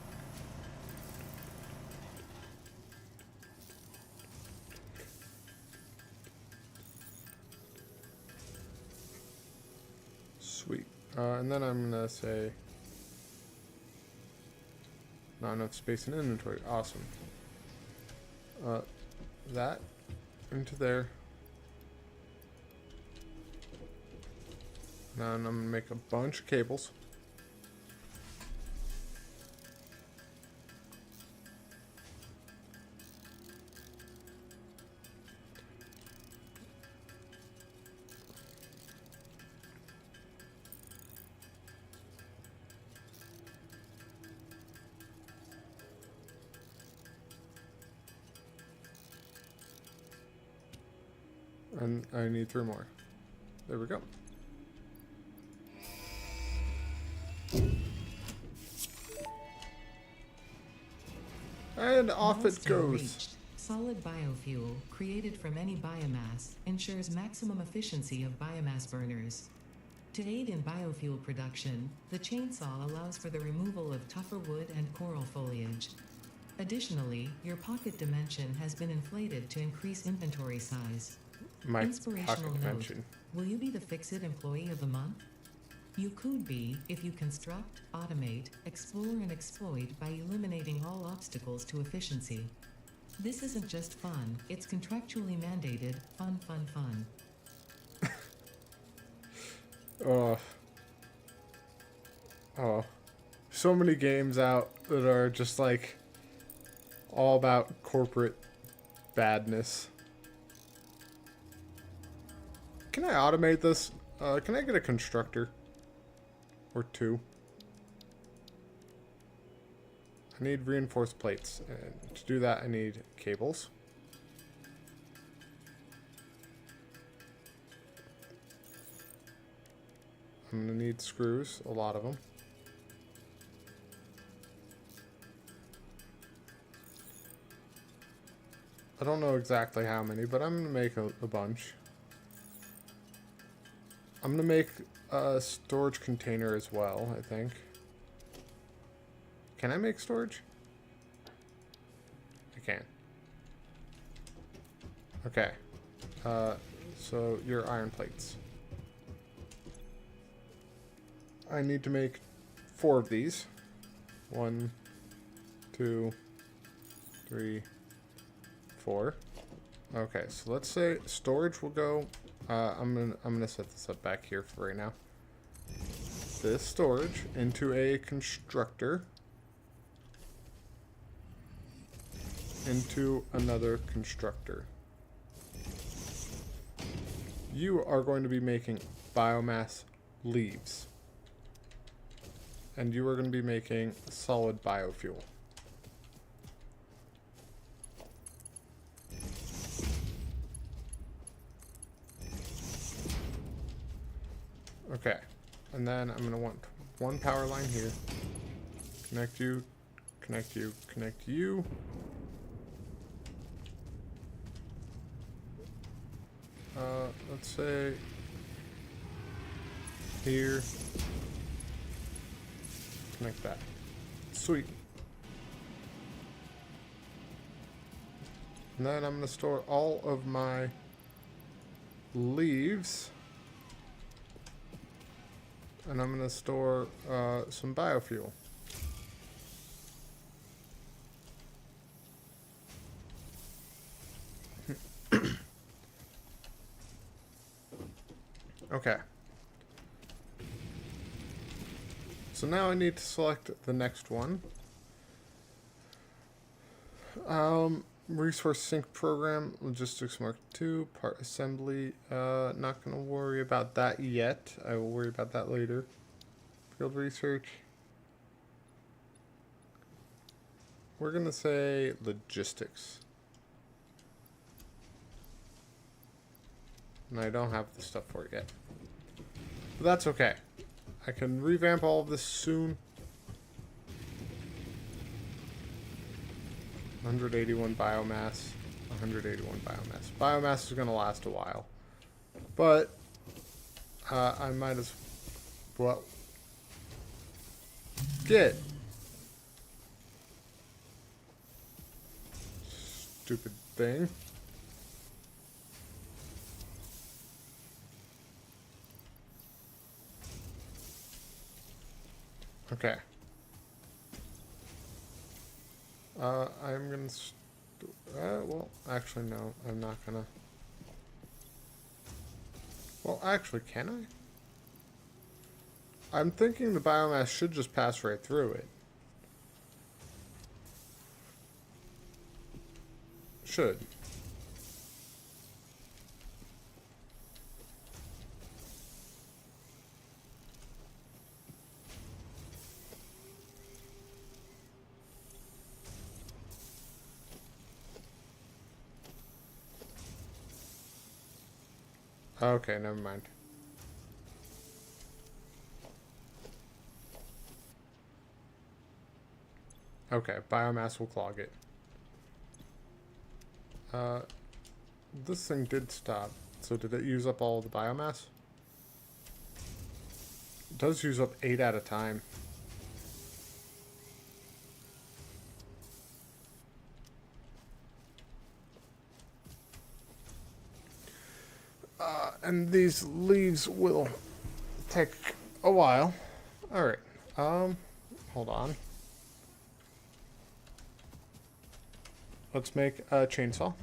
[SPEAKER 1] Sweet. And then I'm gonna say not enough space in inventory. Awesome. That into there. Now I'm gonna make a bunch of cables. And I need 3 more. There we go. And off it
[SPEAKER 2] Milestone
[SPEAKER 1] goes.
[SPEAKER 2] reached. Solid biofuel, created from any biomass, ensures maximum efficiency of biomass burners. To aid in biofuel production, the chainsaw allows for the removal of tougher wood and coral foliage. Additionally, your pocket dimension has been inflated to increase inventory size.
[SPEAKER 1] My
[SPEAKER 2] Inspirational
[SPEAKER 1] pocket
[SPEAKER 2] note.
[SPEAKER 1] dimension.
[SPEAKER 2] Will you be the Fix-It Employee of the Month? You could be if you construct, automate, explore, and exploit by eliminating all obstacles to efficiency. This isn't just fun, it's contractually mandated, fun, fun, fun.
[SPEAKER 1] Oh. So many games out that are just like all about corporate badness. Can I automate this? Can I get a constructor? Or 2? I need reinforced plates. And to do that, I need cables. I'm going to need screws, a lot of them. I don't know exactly how many, but I'm going to make a bunch. I'm going to make a storage container as well, I think. Can I make storage? I can. Okay. So your iron plates. I need to make 4 of these. 1, 2, 3, 4. Okay, so let's say storage will go. I'm gonna set this up back here for right now. This storage into a constructor. Into another constructor. You are going to be making biomass leaves. And you are going to be making solid biofuel. Okay. And then I'm going to want 1 power line here. Connect you, connect you, connect you. Let's say here. Connect that. Sweet. And then I'm going to store all of my leaves. And I'm going to store some biofuel. Okay. So now I need to select the next one. Resource sync program, logistics mark 2, part assembly. Not going to worry about that yet. I will worry about that later. Field research. We're going to say logistics. And I don't have the stuff for it yet. But that's okay. I can revamp all of this soon. 181 biomass. 181 biomass. Biomass is going to last a while. But I might as well get. Stupid thing. Okay. I'm gonna. Well, actually, no. I'm not gonna. Well, actually, can I? I'm thinking the biomass should just pass right through it. Should. Okay, never mind. Okay, biomass will clog it. This thing did stop. So did it use up all the biomass? It does use up 8 at a time. And these leaves will take a while. Alright. Hold on. Let's make a chainsaw.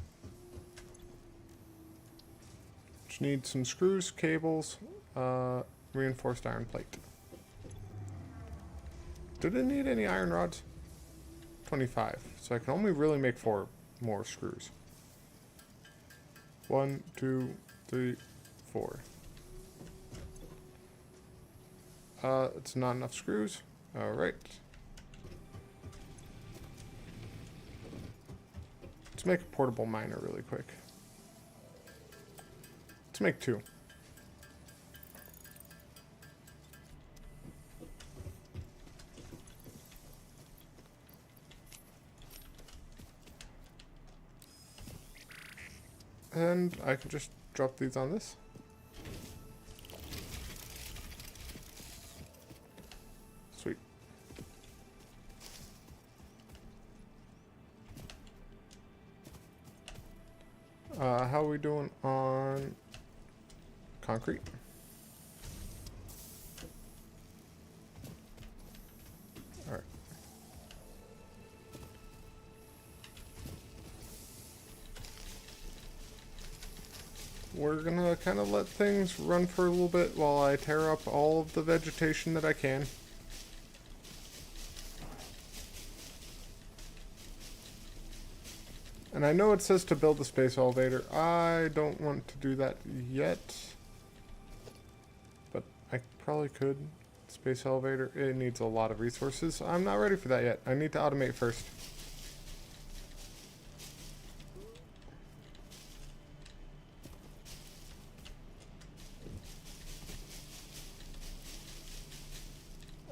[SPEAKER 1] Just need some screws, cables, reinforced iron plate. Did it need any iron rods? 25. So I can only really make 4 more screws. 1, 2, 3, 4. It's not enough screws. Alright. Let's make a portable miner really quick. Let's make 2. I can just drop these on this. Sweet. How are we doing on concrete? Alright. We're gonna kind of let things run for a little bit while I tear up all of the vegetation that I can. And I know it says to build a space elevator. I don't want to do that yet. But I probably could. Space elevator, it needs a lot of resources. I'm not ready for that yet. I need to automate first.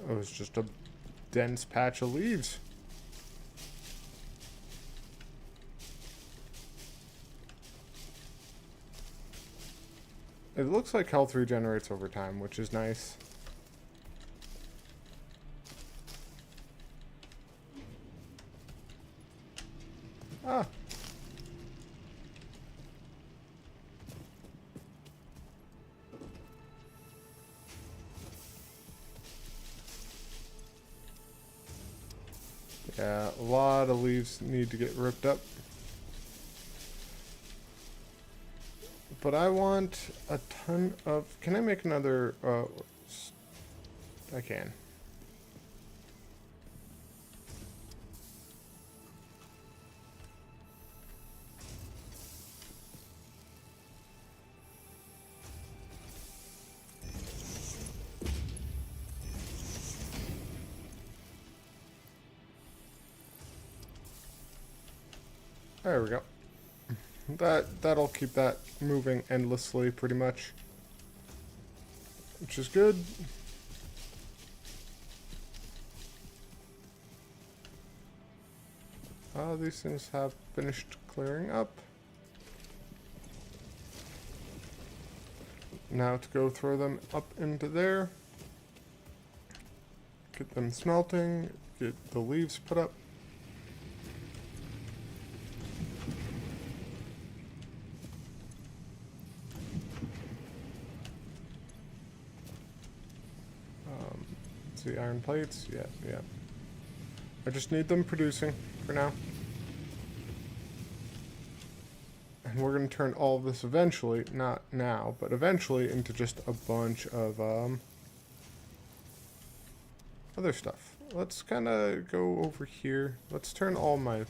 [SPEAKER 1] It was just a dense patch of leaves. It looks like health regenerates over time, which is nice. Ah. Yeah, a lot of leaves need to get ripped up. But I want a ton of... Can I make another... I can. There we go. That'll keep that moving endlessly, pretty much. Which is good. These things have finished clearing up. Now to go throw them up into there. Get them smelting. Get the leaves put up. See, iron plates. Yeah, yeah. I just need them producing for now. And we're going to turn all of this eventually, not now, but eventually into just a bunch of other stuff. Let's kind of go over here. Let's turn all my...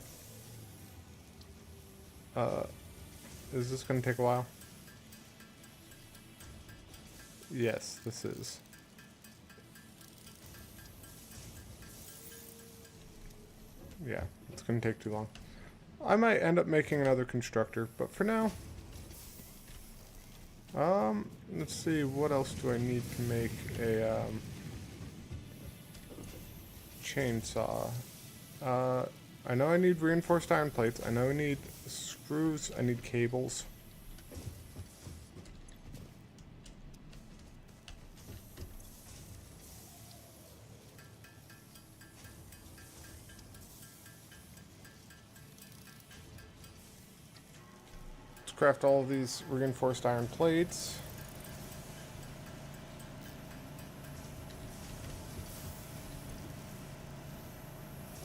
[SPEAKER 1] is this going to take a while? Yes, this is. Yeah, it's going to take too long. I might end up making another constructor, but for now... let's see, what else do I need to make a, chainsaw? I know I need reinforced iron plates. I know I need screws. I need cables. Craft all of these reinforced iron plates.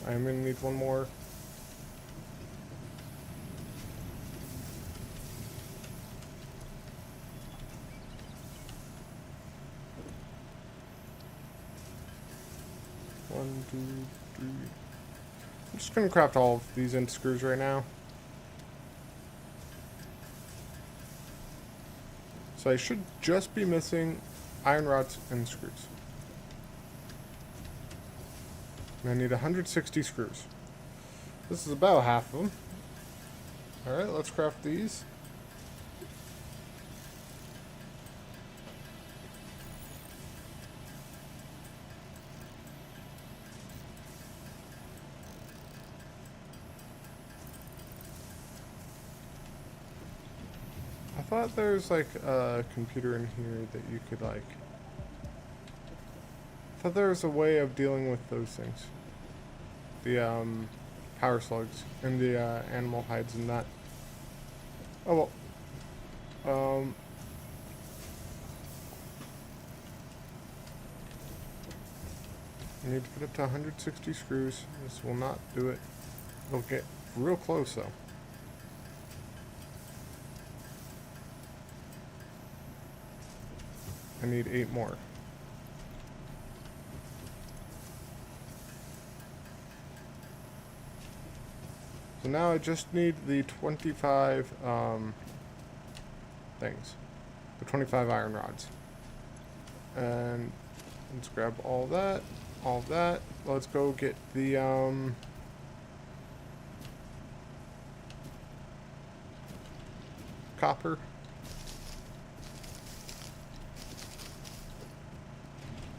[SPEAKER 1] I'm gonna need one more. One, two, three. I'm just gonna craft all of these into screws right now. So I should just be missing iron rods and screws. And I need 160 screws. This is about half of them. Alright, let's craft these. thought there's like a computer in here that you could like... I thought there was a way of dealing with those things. The power slugs and the animal hides and that. Oh well. I need to put it to 160 screws. This will not do it. It'll get real close though. I need 8 more. So now I just need the 25 things. The 25 iron rods. And let's grab all that. All that. Let's go get the copper.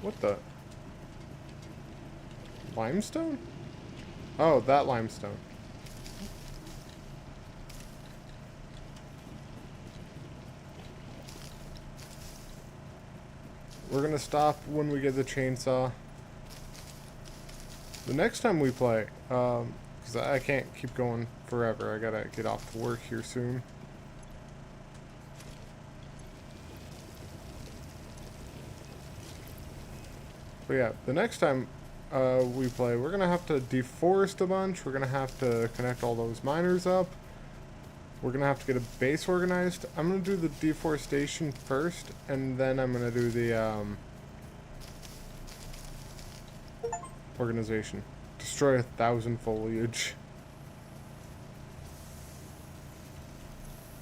[SPEAKER 1] What the? Limestone? Oh, that limestone. We're gonna stop when we get the chainsaw. The next time we play, because I can't keep going forever. I gotta get off to work here soon. But yeah, the next time we play, we're gonna have to deforest a bunch. We're gonna have to connect all those miners up. We're gonna have to get a base organized. I'm gonna do the deforestation first, and then I'm gonna do the organization. Destroy 1,000 foliage.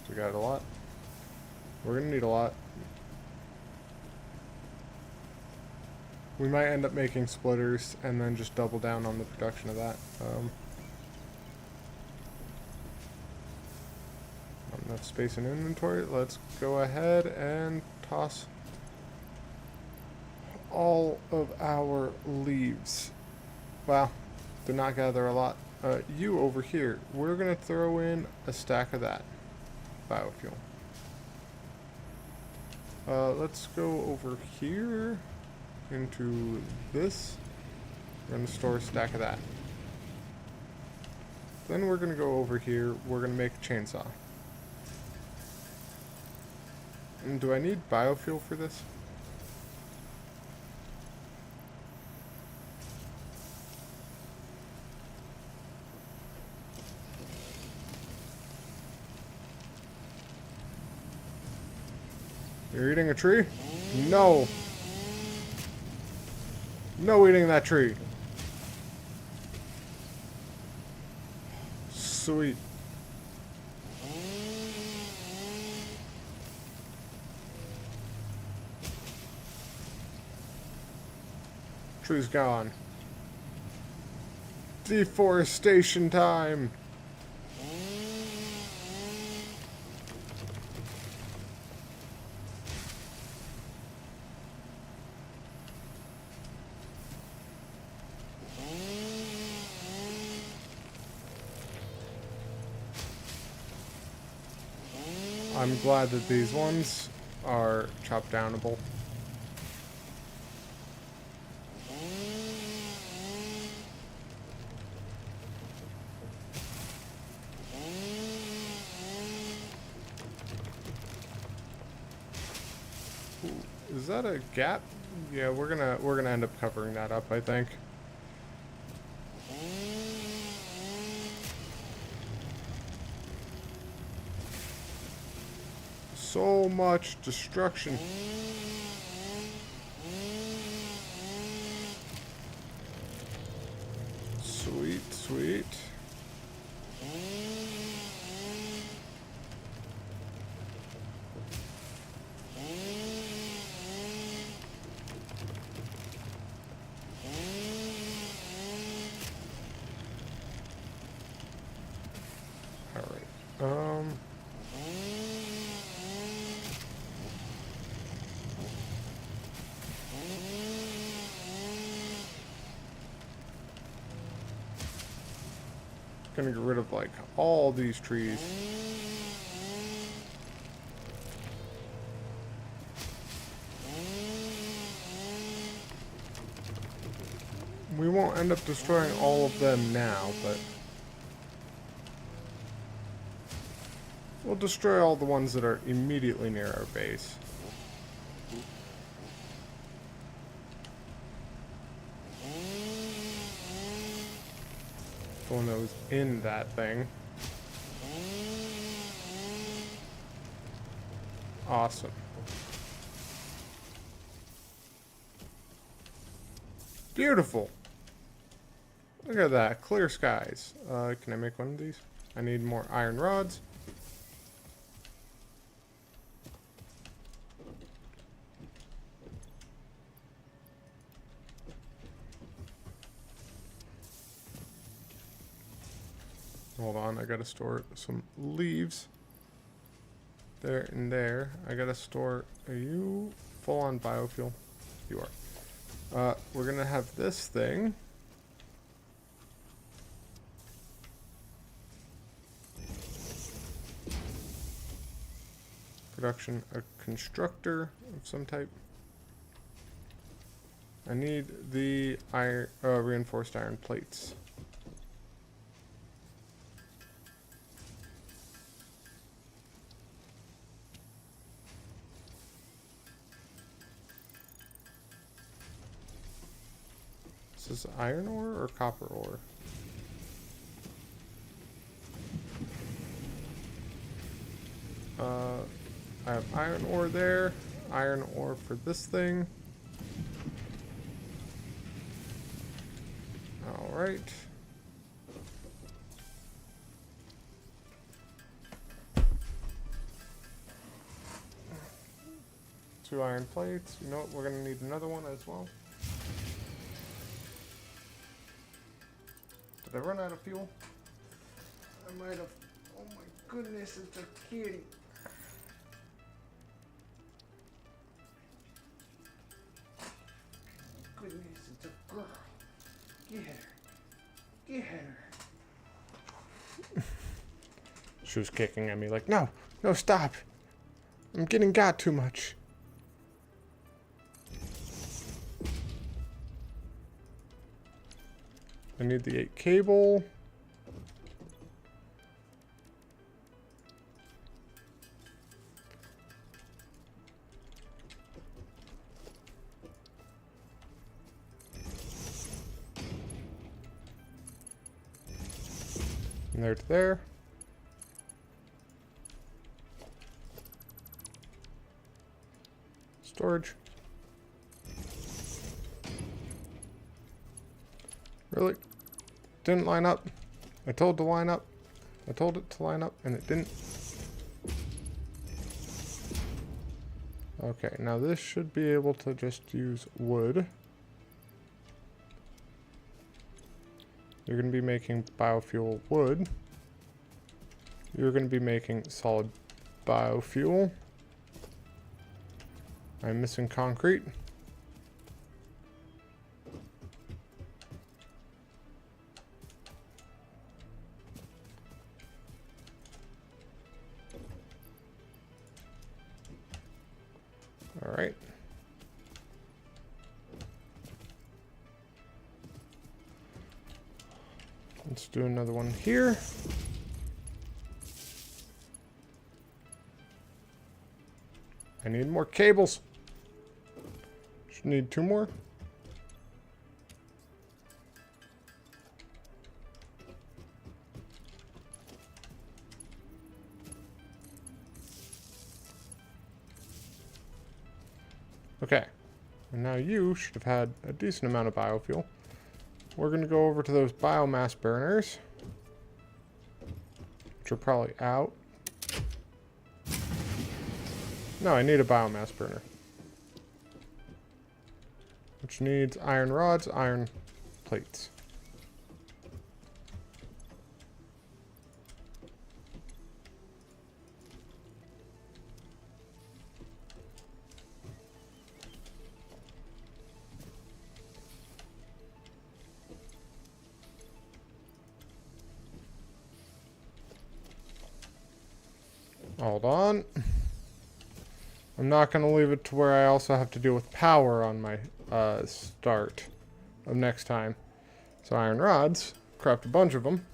[SPEAKER 1] We got a lot. We're gonna need a lot. We might end up making splitters and then just double down on the production of that. Not enough space in inventory. Let's go ahead and toss all of our leaves. Wow, did not gather a lot. You over here, we're gonna throw in a stack of that biofuel. Let's go over here into this. We're gonna store a stack of that. Then we're gonna go over here. We're gonna make a chainsaw. And do I need biofuel for this? You're eating a tree? No. No eating that tree. Sweet. Tree's gone. Deforestation time. I'm glad that these ones are chop downable. Ooh, is that a gap? Yeah, we're gonna end up covering that up, I think. So much destruction. Sweet, sweet. All right. Gonna get rid of like all these trees. We won't end up destroying all of them now, but we'll destroy all the ones that are immediately near our base. The one that was in that thing. Awesome. Beautiful. Look at that. Clear skies. Can I make one of these? I need more iron rods. Hold on, I gotta store some leaves. There and there. I gotta store... Are you full on biofuel? You are. We're gonna have this thing. Production, a constructor of some type. I need the iron, reinforced iron plates. Is this iron ore or copper ore? I have iron ore there. Iron ore for this thing. Alright. Two iron plates. You know what? We're going to need another one as well. Did I run out of fuel? I might have. Oh my goodness, it's a kitty. Goodness, it's a girl. Get her. Get her. She was kicking at me like, no, no, stop. I'm getting got too much. I need the 8 cable. From there to there. Storage. Really? Didn't line up. I told it to line up. I told it to line up and it didn't. Okay, now this should be able to just use wood. You're going to be making biofuel wood. You're going to be making solid biofuel. I'm missing concrete. All right. Let's do another one here. I need more cables. Should need 2 more. Okay, and now you should have had a decent amount of biofuel. We're going to go over to those biomass burners, which are probably out. No, I need a biomass burner, which needs iron rods, iron plates. Hold on. I'm not going to leave it to where I also have to deal with power on my start of next time. So iron rods, craft a bunch of them.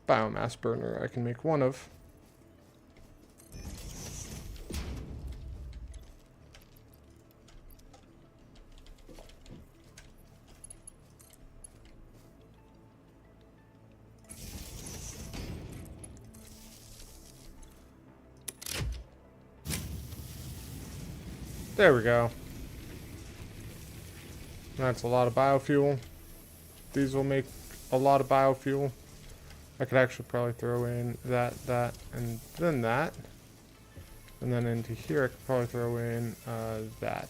[SPEAKER 1] Biomass burner I can make one of. There we go. That's a lot of biofuel. These will make a lot of biofuel. I could actually probably throw in that, and then that. And then into here I could probably throw in that.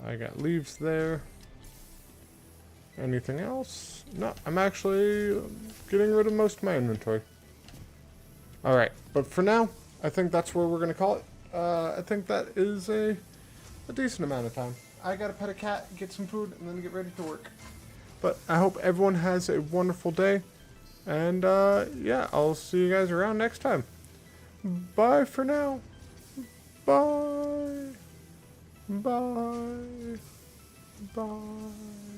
[SPEAKER 1] I got leaves there. Anything else? No, I'm actually getting rid of most of my inventory. Alright, but for now, I think that's where we're going to call it. I think that is a decent amount of time. I gotta pet a cat, get some food, and then get ready to work. But I hope everyone has a wonderful day. And yeah, I'll see you guys around next time. Bye for now. Bye. Bye. Bye.